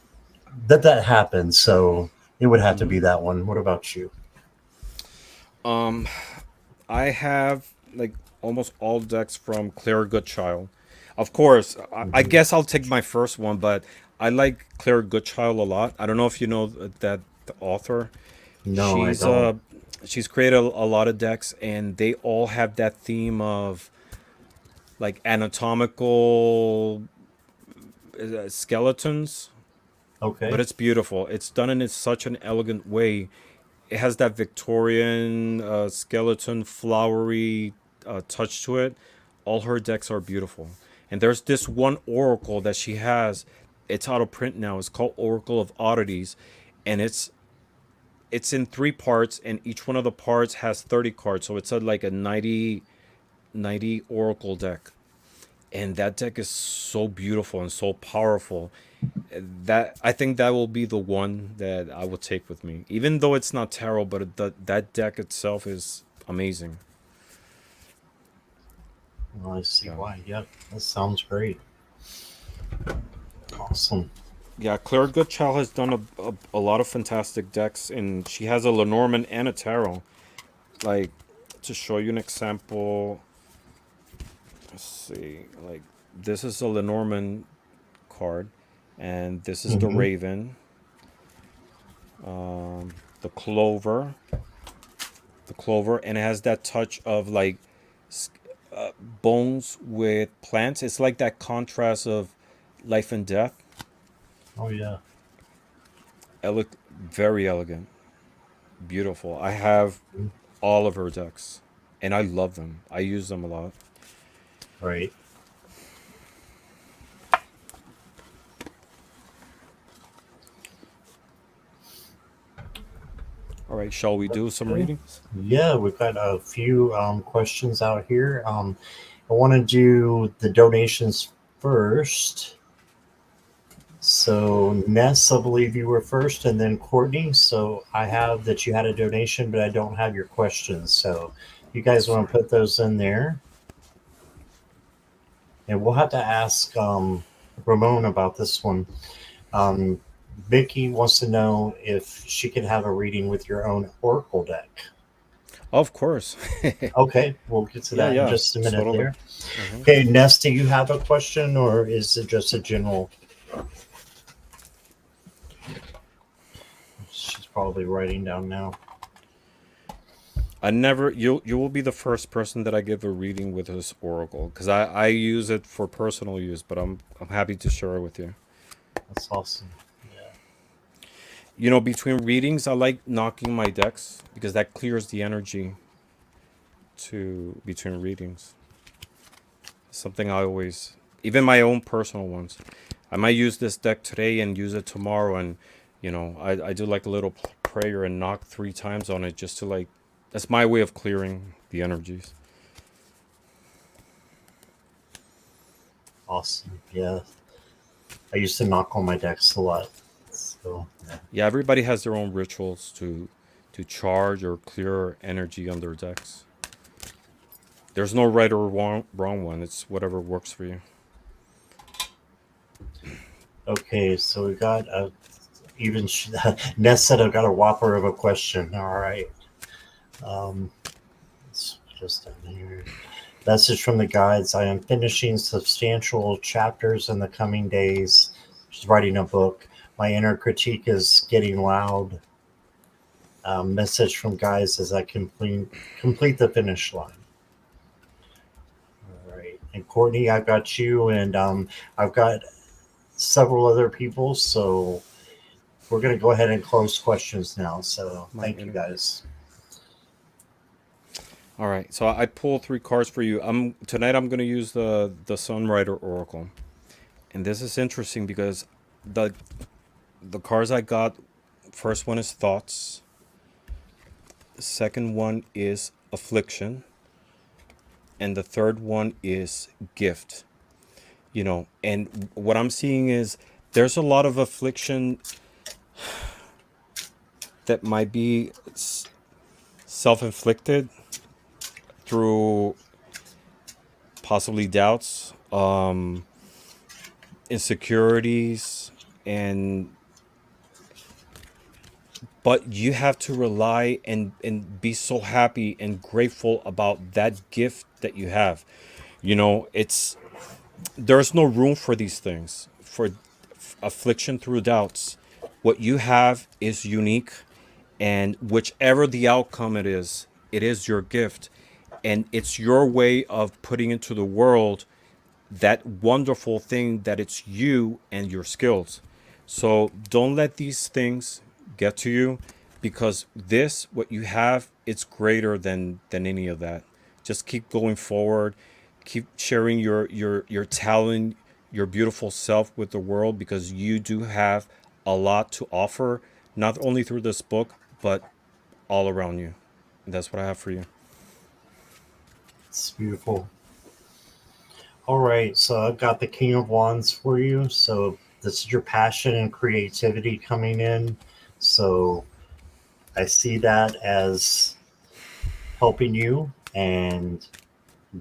that happened. So it would have to Hmm. be that one. What about you? Um, I have like almost all decks from Claire Goodchild. Of course, I Hmm. guess I'll take my first one, but I like Claire Goodchild a lot. I don't know if you know that the author. No, I She's don't. uh she's created a lot of decks, and they all have that theme of like anatomical skeletons, but Okay. it's beautiful. It's done in such an elegant way. It has that Victorian skeleton flowery touch to it. All her decks are beautiful. And there's this one oracle that she has. It's out of print now. It's called Oracle of Oddities, and it's in three parts, and each one of the parts has 30 cards. So it's like a 90 oracle deck. And that deck is so beautiful and so powerful that I think that will be the one that I will take with me. Even though it's not tarot, but that deck itself is amazing. Well, I see Yeah. why. Yep, that sounds great. Awesome. Yeah, Claire Goodchild has done a lot of fantastic decks, and she has a Lenormand and a tarot. Like, to show you an example, let's see. Like, this is a Lenormand card, and this is the Hmm. Raven, the Clover, and it has that touch of like bones with plants. It's like that contrast of life and death. Oh yeah. Very elegant, beautiful. I have all of her decks, and I love them. I use them a lot. Right. All right, shall we do some Okay. readings? Yeah, we've got a few questions out here. I want to do the donations first. So Ness, I believe you were first, and then Courtney. So I have that you had a donation, but I don't have your questions. So you guys That's want to fine. put those in there, and we'll have to ask Ramon about this one. Um, Vicky wants to know if she can have a reading with your own Oracle deck. Of course. Okay, we'll get to Yeah, that in yeah, just a minute totally. there. Hmm. Okay, Ness, do you have a question or is it just a general? She's probably writing down now. I never you will be the first person that I give a reading with this oracle because I use it for personal use, but I'm happy to share it with you. That's awesome. Yeah. You know, between readings, I like knocking my decks because that clears the energy to between readings. Something I always, even my own personal ones, I might use this deck today and use it tomorrow, and I do like a little prayer and knock 3 times on it just to like. That's my way of clearing the energies. Awesome. Yeah. I used to knock on my decks a lot. So, yeah. Yeah, everybody has their own rituals to charge or clear energy on their decks. There's no right or wrong one. It's whatever works for you. Okay, so we got even Ness said I've got a whopper of a question. All right. Um, it's just down here. Message from the guides. I am finishing substantial chapters in the coming days. She's writing a book. My inner critique is getting loud. Message from guides as I complete the finish line. All right. And Courtney, I've got you, and I've got several other people. So we're going to go ahead and close questions now. So My thank you inner. guys. All right, so I pulled 3 cards for you. Tonight. I'm gonna use the Sunrider Oracle, and this is interesting because the the cards I got. First one is thoughts. The second one is affliction, and the third one is gift. And what I'm seeing is there's a lot of affliction that might be self-inflicted through possibly doubts, insecurities, and but you have to rely and be so happy and grateful about that gift that you have. It's there's no room for these things, for affliction through doubts. What you have is unique, and whichever the outcome it is your gift, and it's your way of putting into the world that wonderful thing that it's you and your skills. So don't let these things get to you, because this what you have, it's greater than any of that. Just keep going forward, keep sharing your talent, your beautiful self with the world, because you do have a lot to offer, not only through this book but all around you. And that's what I have for you. It's beautiful. All right, so I've got the King of Wands for you. So this is your passion and creativity coming in. So I see that as helping you and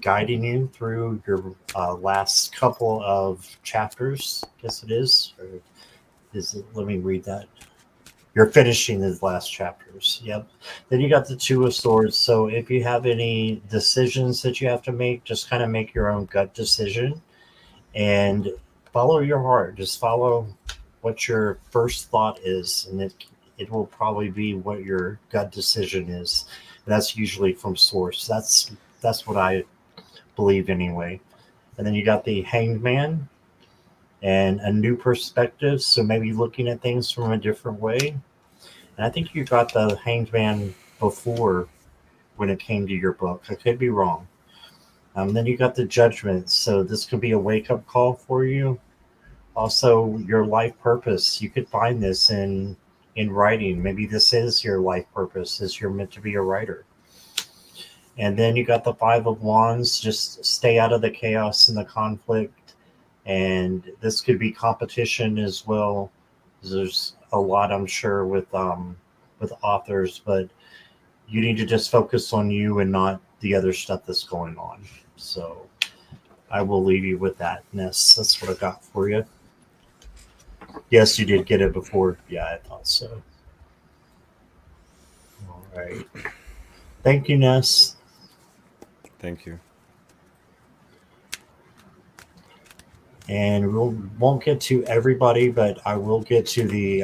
guiding you through your last couple of chapters. I guess it is. Or is it? Let me read that. You're finishing the last chapters. Yep. Then you got the Two of Swords. So if you have any decisions that you have to make, just kind of make your own gut decision and follow your heart. Just follow what your first thought is, and it will probably be what your gut decision is. And that's usually from source. That's what I believe anyway. And then you got the Hanged Man and a new perspective. So maybe looking at things from a different way. And I think you got the Hanged Man before when it came to your book. I could be wrong. Then you got the Judgment. So this could be a wake up call for you. Also, your life purpose. You could find this in writing. Maybe this is your life purpose. Is you're meant to be a writer. And then you got the Five of Wands. Just stay out of the chaos and the conflict. And this could be competition as well. There's a lot, I'm sure, with authors, but you need to just focus on you and not the other stuff that's going on. So I will leave you with that, Ness. That's what I got for you. Yes, you did get it before. Yeah, I thought so. All right. Thank you, Ness. Thank you. And won't get to everybody, but I will get to the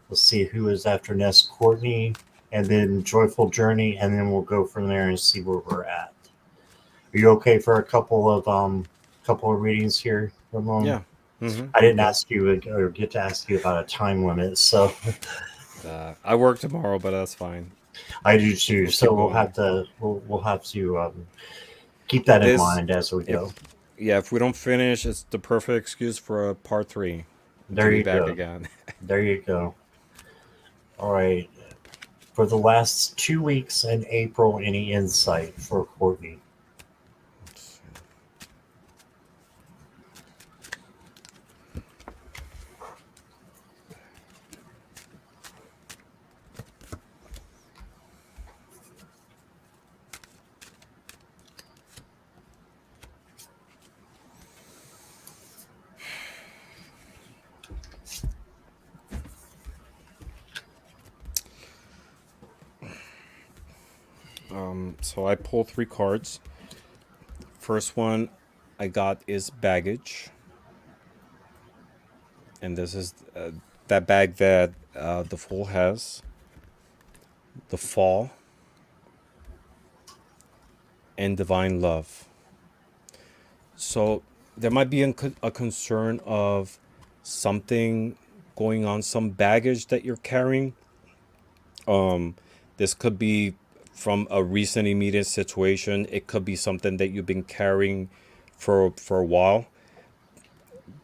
let's see who is after Ness, Courtney, and then Joyful Journey, and then we'll go from there and see where we're at. Are you okay for a couple of readings here, Ramon? Yeah. Mm-hmm. I I'm didn't good. ask you or get to ask you about a time limit, so I work tomorrow, but that's fine. I do too. We'll So keep going. we'll have to keep that in This, mind as we go. if yeah, if we don't finish, it's the perfect excuse for a part three to There be you back go. again. There you go. All right. For the last 2 weeks in April, any insight for Courtney? So I pulled three cards. First one I got is baggage, and this is that bag that the fool has. The fall and divine love. So there might be a concern of something going on, some baggage that you're carrying. This could be from a recent immediate situation. It could be something that you've been carrying for a while.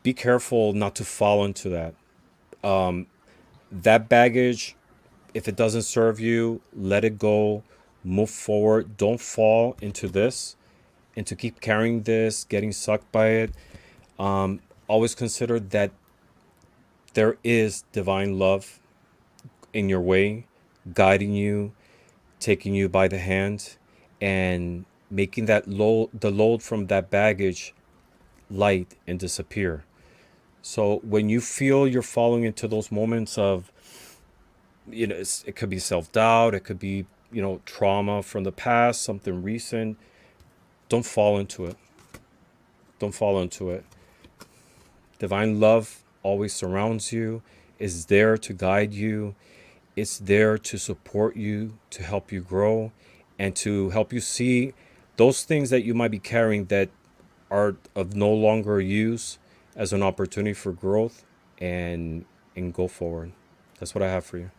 Be careful not to fall into that. That baggage, if it doesn't serve you, let it go. Move forward. Don't fall into this, and to keep carrying this, getting sucked by it. Always consider that there is divine love in your way, guiding you, taking you by the hand, and making the load from that baggage light and disappear. So when you feel you're falling into those moments of, it could be self doubt, it could be, trauma from the past, something recent, don't fall into it. Don't fall into it. Divine love always surrounds you, is there to guide you, it's there to support you, to help you grow, and to help you see those things that you might be carrying that are of no longer use as an opportunity for growth, and go forward. That's what I have for you.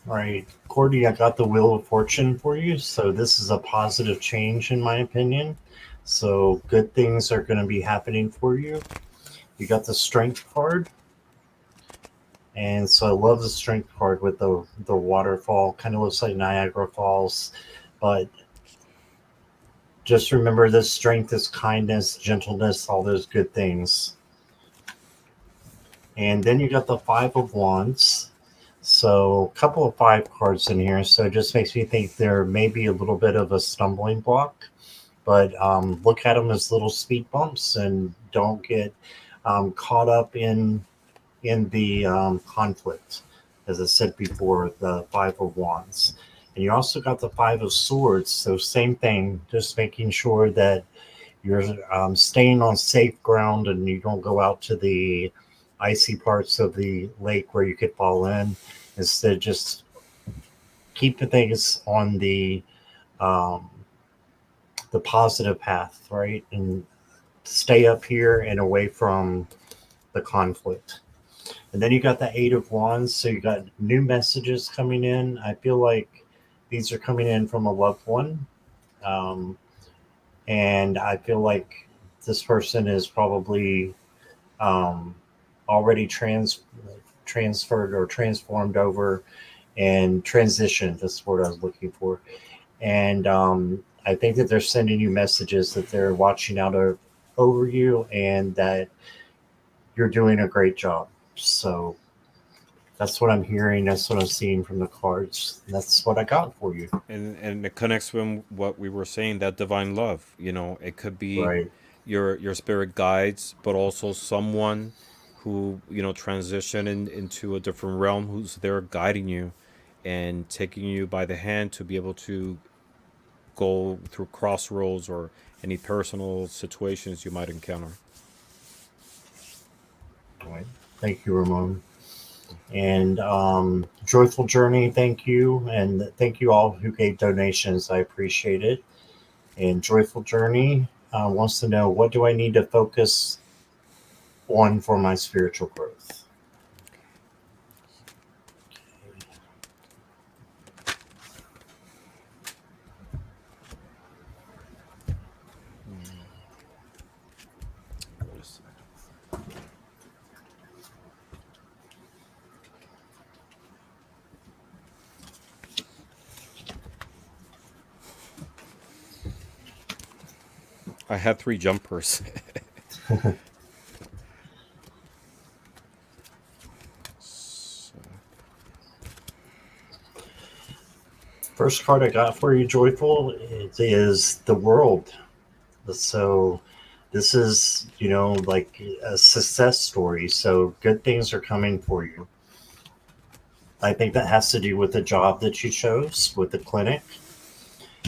All right, Cordy, I got the Wheel of Fortune for you. So this is a positive change, in my opinion. So good things are going to be happening for you. You got the Strength card, and so I love the Strength card with the waterfall. Kind of looks like Niagara Falls, but just remember this strength is kindness, gentleness, all those good things. And then you got the Five of Wands. So a couple of five cards in here. So it just makes me think there may be a little bit of a stumbling block, but look at them as little speed bumps and don't get caught up in the conflict. As I said before, the Five of Wands. And you also got the Five of Swords. So same thing, just making sure that you're staying on safe ground and you don't go out to the icy parts of the lake where you could fall in. Instead, just keep the things on um, the positive path, right? And stay up here and away from the conflict. And then you got the Eight of Wands. So you got new messages coming in. I feel like these are coming in from a loved one. Um, and I feel like this person is probably um, already transferred or transformed over and transitioned. That's the word I was looking for. And I think that they're sending you messages that they're watching over you and that you're doing a great job. So that's what I'm hearing. That's what I'm seeing from the cards. That's what I got for you. And it connects with what we were saying, that divine love. It could be Right. your spirit guides, but also someone who, transition into a different realm, who's there guiding you and taking you by the hand to be able to go through crossroads or any personal situations you might encounter. Right. Thank you, Ramon. And Joyful Journey, thank you. And thank you all who gave donations. I appreciate it. And Joyful Journey wants to know, what do I need to focus on for my spiritual growth? What is that? I had three jumpers. So, First card I got for you, Joyful, it is the World. So this is, like a success story. So good things are coming for you. I think that has to do with the job that you chose with the clinic.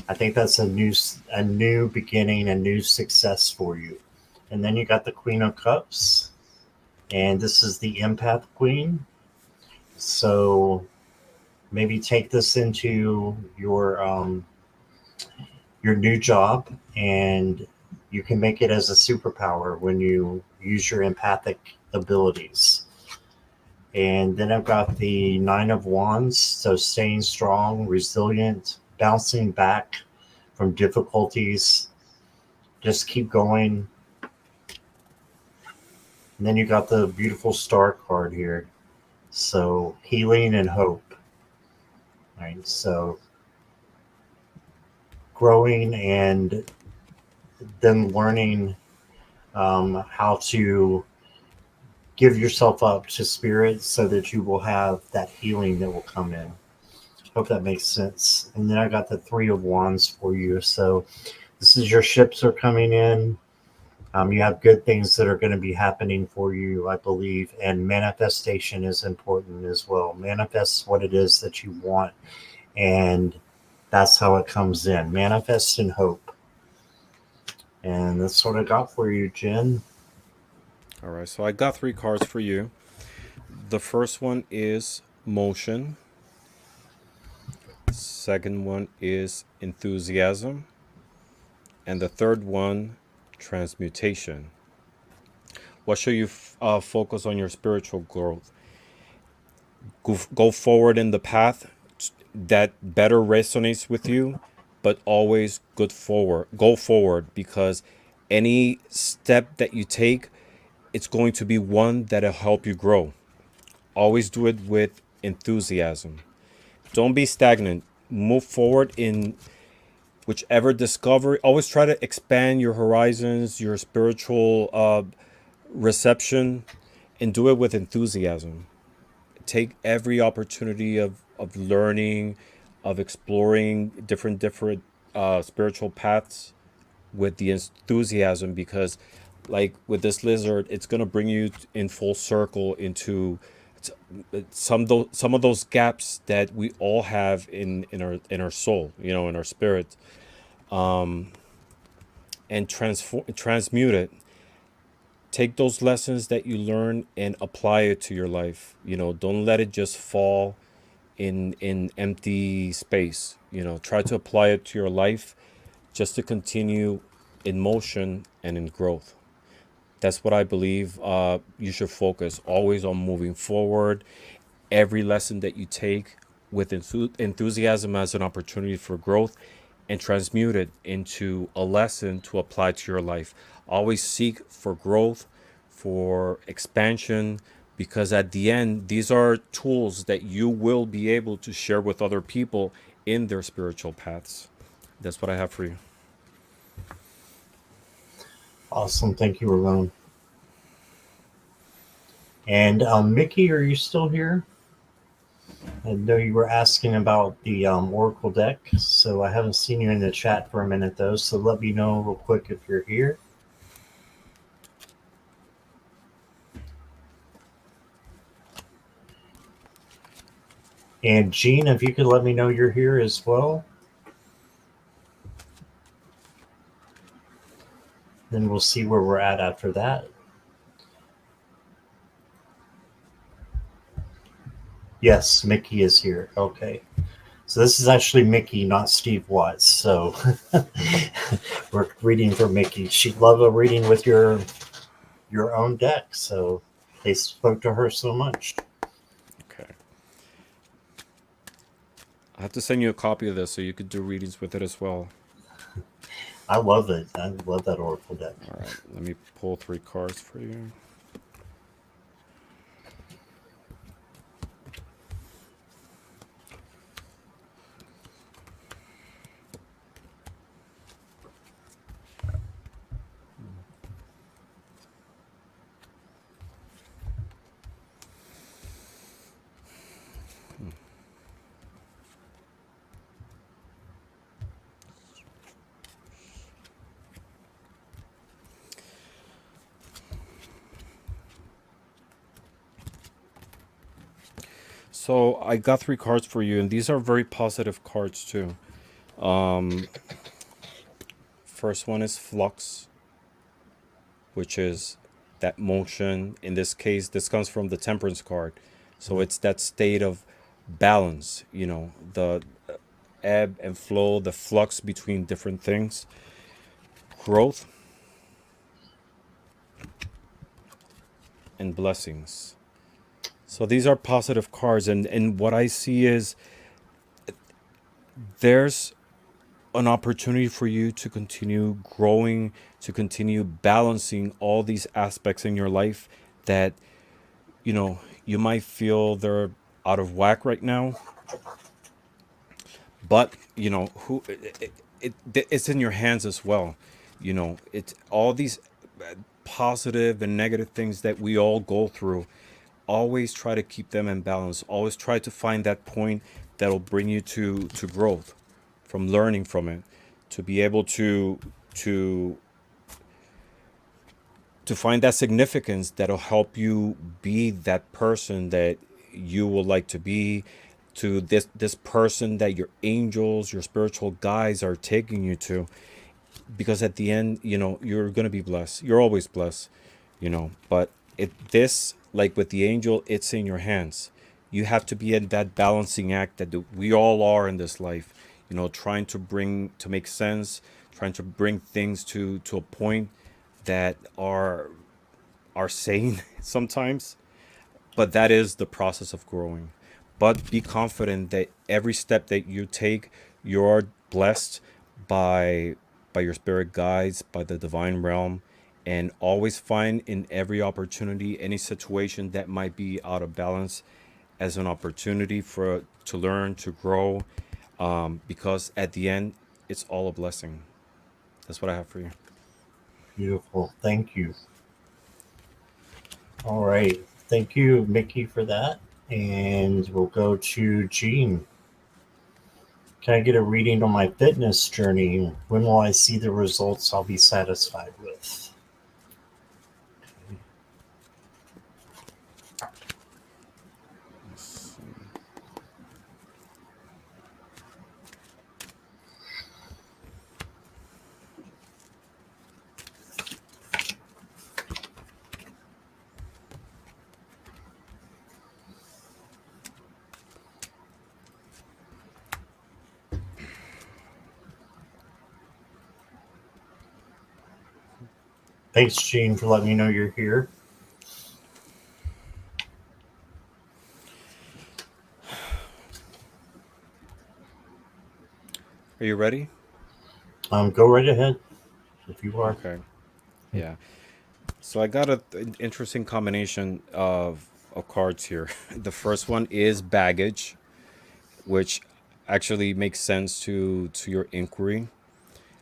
I think that's a new beginning, a new success for you. And then you got the Queen of Cups, and this is the Empath Queen. So maybe take this into your new job, and you can make it as a superpower when you use your empathic abilities. And then I've got the Nine of Wands, so staying strong, resilient, bouncing back from difficulties. Just keep going. And then you got the beautiful Star card here. So healing and hope. Right. So growing and then learning how to give yourself up to spirit so that you will have that healing that will come in. Hope that makes sense. And then I got the Three of Wands for you. So this is your ships are coming in. You have good things that are going to be happening for you, I believe. And manifestation is important as well. Manifest what it is that you want. And that's how it comes in. Manifest in hope. And that's what I got for you, Jen. All right, so I got three cards for you. The first one is motion. Second one is enthusiasm. And the third one, transmutation. What should you focus on your spiritual growth? Go forward in the path that better resonates with you, but always good forward. Go forward because any step that you take, it's going to be one that'll help you grow. Always do it with enthusiasm. Don't be stagnant. Move forward in whichever discovery. Always try to expand your horizons, your spiritual reception, and do it with enthusiasm. Take every opportunity of learning, of exploring different spiritual paths with the enthusiasm because like with this lizard it's going to bring you in full circle into some of those gaps that we all have in our soul, you know, in our spirit, and transmute it. Take those lessons that you learn and apply it to your life. You know, don't let it just fall in empty space. You know, try to apply it to your life just to continue in motion and in growth. That's what I believe. You should focus always on moving forward. Every lesson that you take with enthusiasm as an opportunity for growth and transmute it into a lesson to apply to your life. Always seek for growth, for expansion, because at the end, these are tools that you will be able to share with other people in their spiritual paths. That's what I have for you. Awesome. Thank you, Ramon. And Mickey, are you still here? I know you were asking about the Oracle deck, so I haven't seen you in the chat for a minute though. So let me know real quick if you're here. And Gene, if you could let me know you're here as well, then we'll see where we're at after that. Yes, Mickey is here. Okay. So this is actually Mickey, not Steve Watts. So we're reading for Mickey. She'd love a reading with your own deck. So they spoke to her so much. Okay. I have to send you a copy of this so you could do readings with it as well. I love it. I love that Oracle deck. All right. Let me pull three cards for you. So I got three cards for you, and these are very positive cards too. First one is flux, which is that motion. In this case, this comes from the Temperance card, so it's that state of balance. You know, the ebb and flow, the flux between different things. Growth and blessings. So these are positive cards, and what I see is there's an opportunity for you to continue growing, to continue balancing all these aspects in your life that, you know, you might feel they're out of whack right now, but you know who it's in your hands as well. You know, it's all these positive and negative things that we all go through, always try to keep them in balance. Always try to find that point that'll bring you to growth, from learning from it, to be able to to find that significance that'll help you be that person that you would like to be, to this person that your angels, your spiritual guides are taking you to. Because at the end, you're going to be blessed. You're always blessed, but this, like with the angel, it's in your hands. You have to be in that balancing act that we all are in this life, trying to make sense, trying to bring things to a point that are sane sometimes. But that is the process of growing. But be confident that every step that you take, you're blessed by your spirit guides, by the divine realm, and always find in every opportunity, any situation that might be out of balance, as an opportunity for to learn, to grow, because at the end, it's all a blessing. That's what I have for you. Beautiful. Thank you. All right. Thank you, Mickey, for that. And we'll go to Gene. Can I get a reading on my fitness journey? When will I see the results I'll be satisfied with? Let's see. Thanks, Gene, for letting me know you're here. Are you ready? Go right ahead if you are. Okay. Yeah. So I got an interesting combination of cards here. The first one is baggage, which actually makes sense to your inquiry.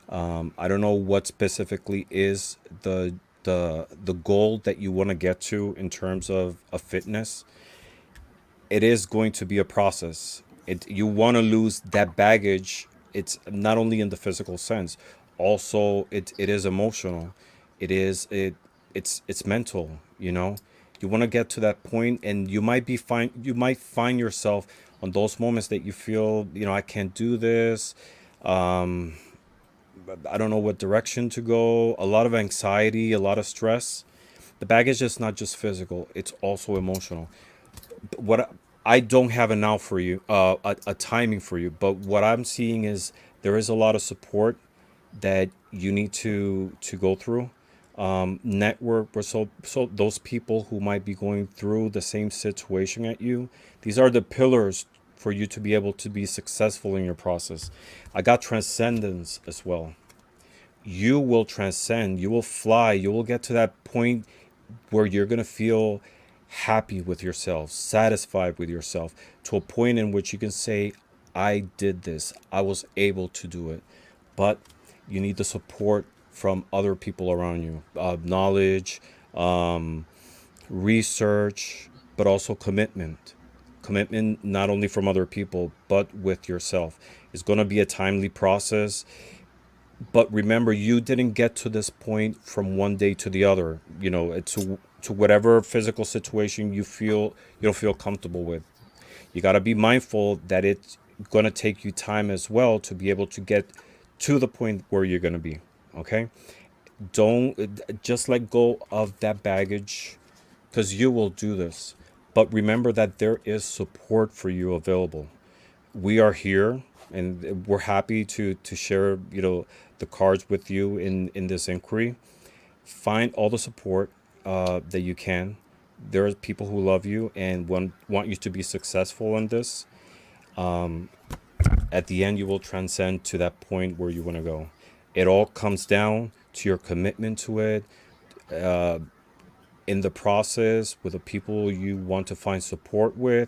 I don't know what specifically is the goal that you want to get to in terms of a fitness. It is going to be a process. You want to lose that baggage. It's not only in the physical sense, also it is emotional. It's mental. You want to get to that point, and you might find yourself on those moments that you feel, I can't do this. Um, I don't know what direction to go. A lot of anxiety, a lot of stress. The baggage is not just physical; it's also emotional. What I don't have a now for you, a timing for you, but what I'm seeing is there is a lot of support that you need to go through. Network with so those people who might be going through the same situation at you. These are the pillars for you to be able to be successful in your process. I got transcendence as well. You will transcend, you will fly, you will get to that point where you're going to feel happy with yourself, satisfied with yourself, to a point in which you can say, I did this, I was able to do it. But you need the support from other people around you, knowledge, research, but also commitment. Commitment not only from other people, but with yourself. It's going to be a timely process. But remember, you didn't get to this point from one day to the other. To whatever physical situation you don't feel comfortable with. You got to be mindful that it's going to take you time as well to be able to get to the point where you're going to be. Okay, don't just let go of that baggage, because you will do this. But remember that there is support for you available. We are here, and we're happy to share the cards with you in this inquiry. Find all the support that you can. There are people who love you and want you to be successful in this. At the end, you will transcend to that point where you want to go. It all comes down to your commitment to it, uh, in the process, with the people you want to find support with,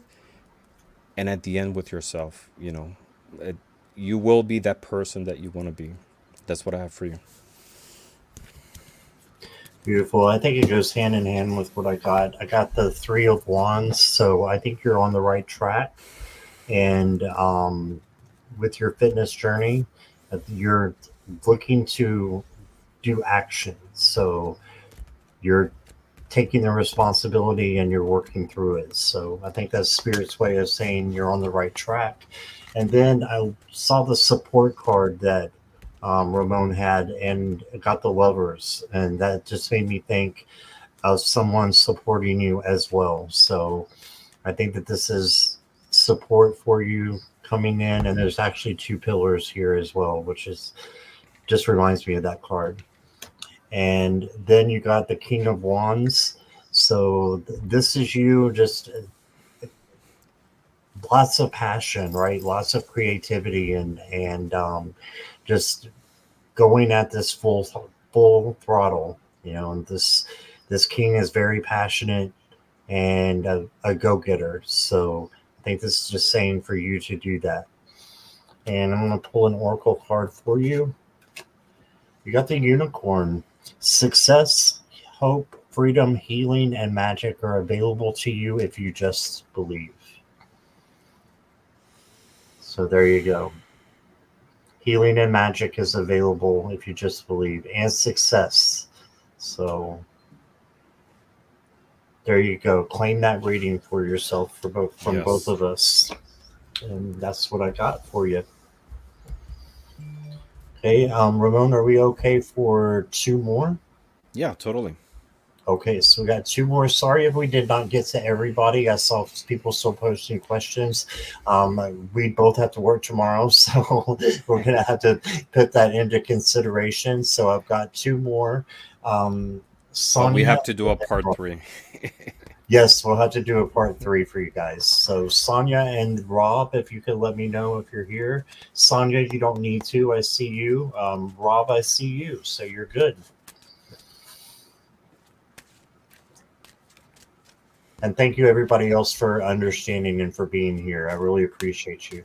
and at the end with yourself. It, you will be that person that you want to be. That's what I have for you. Beautiful. I think it goes hand in hand with what I got. I got the Three of Wands, so I think you're on the right track. And with your fitness journey, you're looking to do action. So you're taking the responsibility and you're working through it. So I think that's Spirit's way of saying you're on the right track. And then I saw the support card that Ramon had and got the lovers, and that just made me think of someone supporting you as well. So I think that this is support for you coming in, and there's actually two pillars here as well, which is just reminds me of that card. And then you got the King of Wands. So this is you just lots of passion, right? Lots of creativity and just going at this full throttle. You know, and this king is very passionate and a go getter. So I think this is just saying for you to do that. And I'm going to pull an oracle card for you. You got the unicorn. Success, hope, freedom, healing, and magic are available to you if you just believe. So there you go. Healing and magic is available if you just believe, and success. So there you go. Claim that reading for yourself for both from both Yes. of us. And that's what I got for you. Okay, Ramon, are we okay for two more? Yeah, totally. Okay, so we got two more. Sorry if we did not get to everybody. I saw people still posting questions. We both have to work tomorrow, so we're going to have to put that into consideration. So I've got two more. Um, But we Sonia, have to do a part three. yes, we'll have to do a part three for you guys. So Sonia and Rob, if you could let me know if you're here. Sonia, you don't need to. I see you. Rob, I see you. So you're good. And thank you, everybody else, for understanding and for being here. I really appreciate you.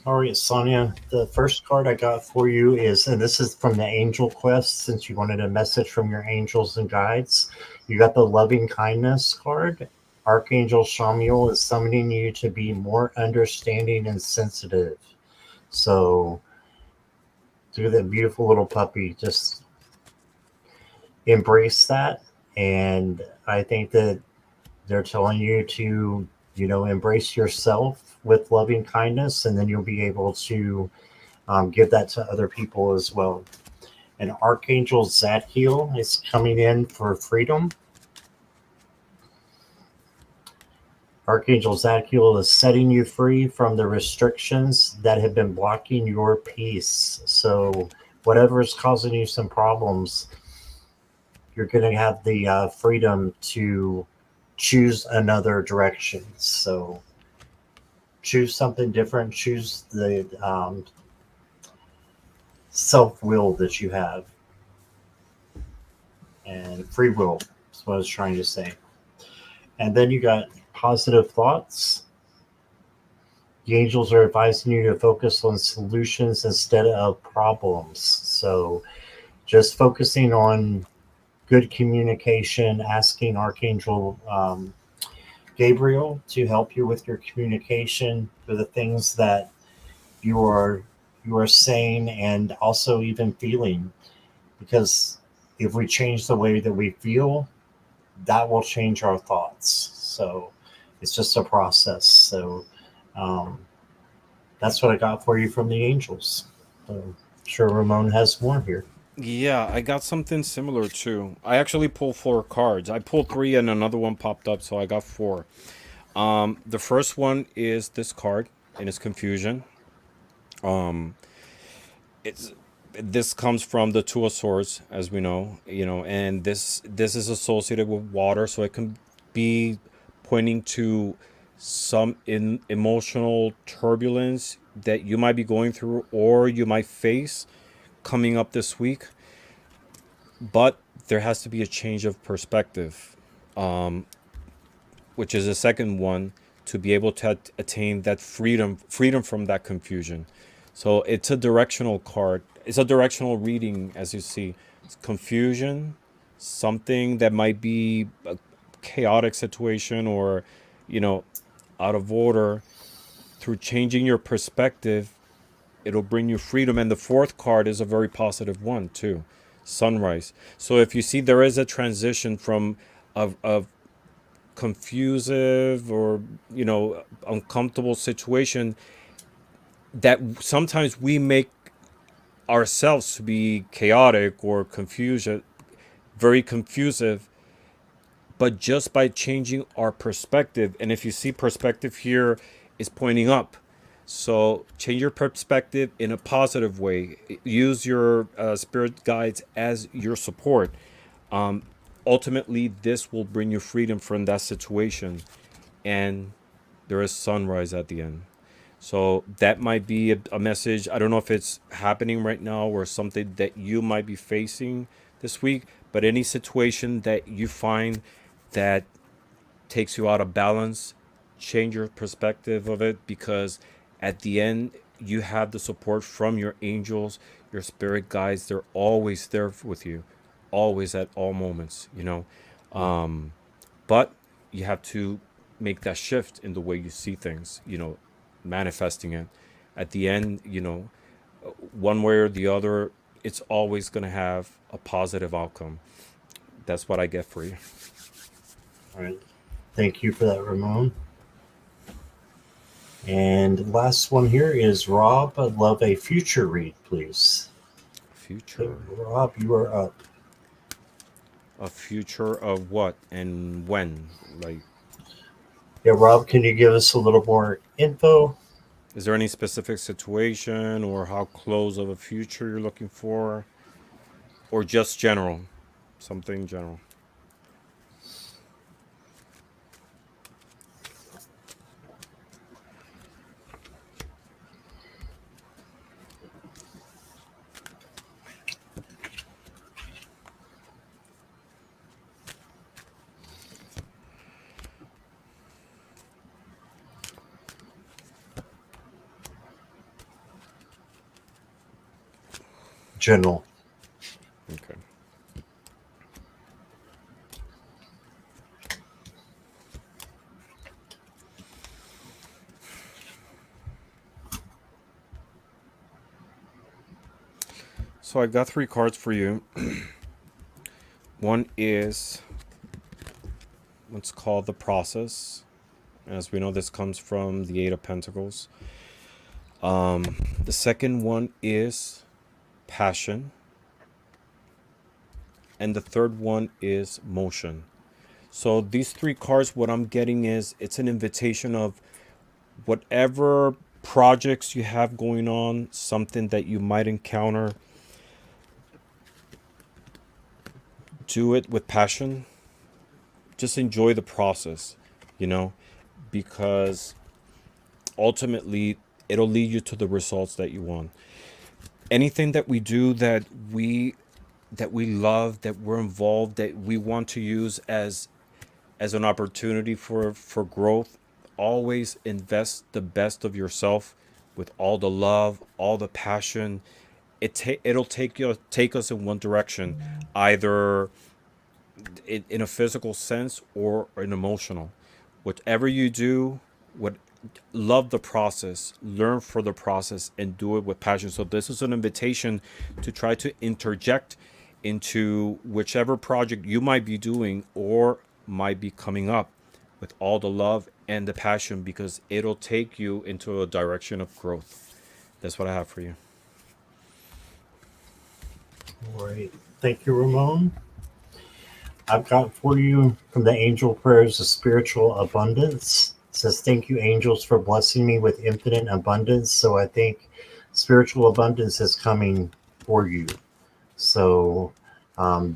All right, Sonia, the first card I got for you is, and this is from the Angel Quest, since you wanted a message from your angels and guides. You got the Loving Kindness card. Archangel Shamiel is summoning you to be more understanding and sensitive. So, through that beautiful little puppy, just embrace that. And I think that they're telling you to, embrace yourself with loving kindness, and then you'll be able to give that to other people as well. And Archangel Zadkiel is coming in for freedom. Archangel Zadkiel is setting you free from the restrictions that have been blocking your peace. So, whatever is causing you some problems, you're going to have the freedom to choose another direction. So, choose something different, choose the self will that you have, and free will is what I was trying to say. And then you got positive thoughts. The angels are advising you to focus on solutions instead of problems. So just focusing on good communication, asking Archangel Gabriel to help you with your communication for the things that you are you are saying and also even feeling. Because if we change the way that we feel, that will change our thoughts. So it's just a process. So um, that's what I got for you from the angels. So I'm sure Ramon has more here. Yeah, I got something similar too. I actually pulled four cards. I pulled three and another one popped up, so I got four. The first one is this card, and it's confusion. Um, it's this comes from the Two of Swords, as we know, and this is associated with water, so it can be pointing to some emotional turbulence that you might be going through or you might face coming up this week, but there has to be a change of perspective, which is the second one, to be able to attain that freedom from that confusion. So it's a directional card. It's a directional reading, as you see. It's confusion, something that might be a chaotic situation or, you know, out of order. Through changing your perspective, it'll bring you freedom. And the fourth card is a very positive one too, sunrise. So if you see there is a transition from of confusive or, uncomfortable situation that sometimes we make ourselves to be chaotic or confusion, very confusive, but just by changing our perspective. And if you see, perspective here is pointing up. So change your perspective in a positive way. Use your spirit guides as your support. Ultimately, this will bring you freedom from that situation. And there is sunrise at the end. So that might be a message. I don't know if it's happening right now or something that you might be facing this week, but any situation that you find that takes you out of balance, change your perspective of it, because at the end, you have the support from your angels, your spirit guides. They're always there with you, always at all moments. But you have to make that shift in the way you see things, manifesting it. At the end, one way or the other, it's always going to have a positive outcome. That's what I get for you. All right. Thank you for that, Ramon. And last one here is Rob. I'd love a future read, please. Okay, Future. Rob, you are up. A future of what and when? Like, Yeah, Rob, can you give us a little more info? is there any specific situation or how close of a future you're looking for? Or just general? Something general. General. Okay. So I got three cards for you. One is what's called the process. As we know, this comes from the Eight of Pentacles. The second one is passion. And the third one is motion. So these three cards, what I'm getting is it's an invitation of whatever projects you have going on, something that you might encounter, do it with passion. Just enjoy the process, you know, because ultimately it'll lead you to the results that you want. Anything that we do that we love, that we're involved, that we want to use as an opportunity for growth, always invest the best of yourself with all the love, all the passion. It'll take us in one direction, either in a physical sense or an emotional. Whatever you do, what love the process, learn for the process, and do it with passion. So this is an invitation to try to interject into whichever project you might be doing or might be coming up with all the love and the passion, because it'll take you into a direction of growth. That's what I have for you. All right. Thank you, Ramon. I've got for you from the angel prayers of spiritual abundance. It says, thank you, angels, for blessing me with infinite abundance. So I think spiritual abundance is coming for you. So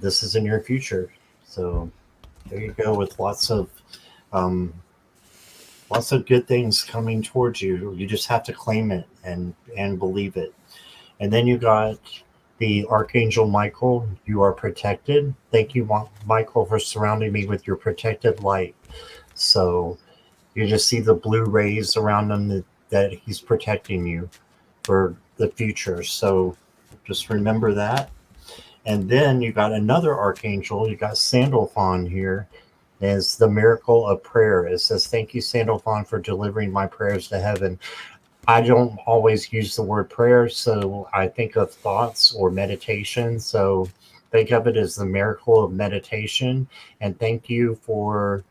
this is in your future. So there you go, with lots of um, Lots of good things coming towards you. You just have to claim it and believe it. And then you got the Archangel Michael. You are protected. Thank you, Michael, for surrounding me with your protective light. So you just see the blue rays around him that he's protecting you for the future. So just remember that. And then you got another archangel. You got Sandalphon here. As the miracle of prayer. It says, "Thank you, Sandalphon, for delivering my prayers to heaven." I don't always use the word prayer, so I think of thoughts or meditation. So think of it as the miracle of meditation. And thank you for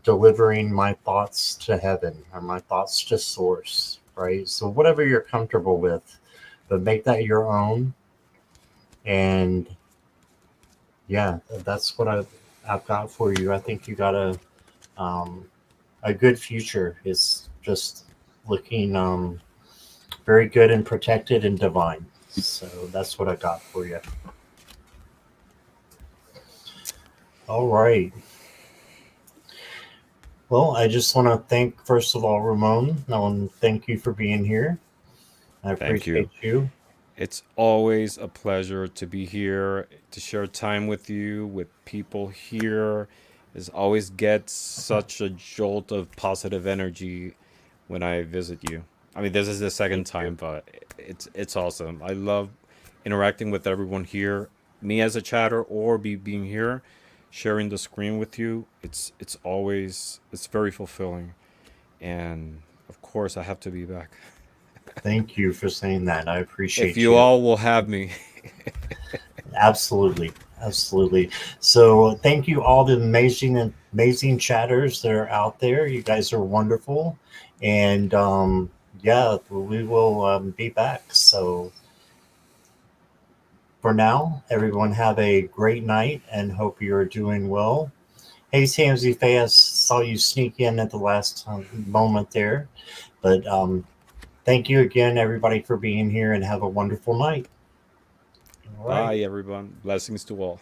delivering my thoughts to heaven or my thoughts to source, right? So whatever you're comfortable with, but make that your own. And yeah, that's what I've got for you. I think you got um, a good future. Is just looking very good and protected and divine. So that's what I got for you. All right. Well, I just want to thank, first of all, Ramon. I want to thank you for being here. I Thank appreciate you. you. It's always a pleasure to be here, to share time with you, with people here. It always gets such a jolt of positive energy when I visit you. I mean, this is the second Thank you. time, but it's awesome. I love interacting with everyone here, me as a chatter or being here, sharing the screen with you. It's very fulfilling, and of course, I have to be back. Thank you for saying that. I If appreciate you you. all will have me. Absolutely. Absolutely. So thank you all the amazing chatters that are out there. You guys are wonderful. And yeah, we will be back. So for now, everyone have a great night and hope you're doing well. Hey, Samsy Faye, I saw you sneak in at the last moment there. But thank you again, everybody, for being here and have a wonderful night. All right. Bye, everyone. Blessings to all.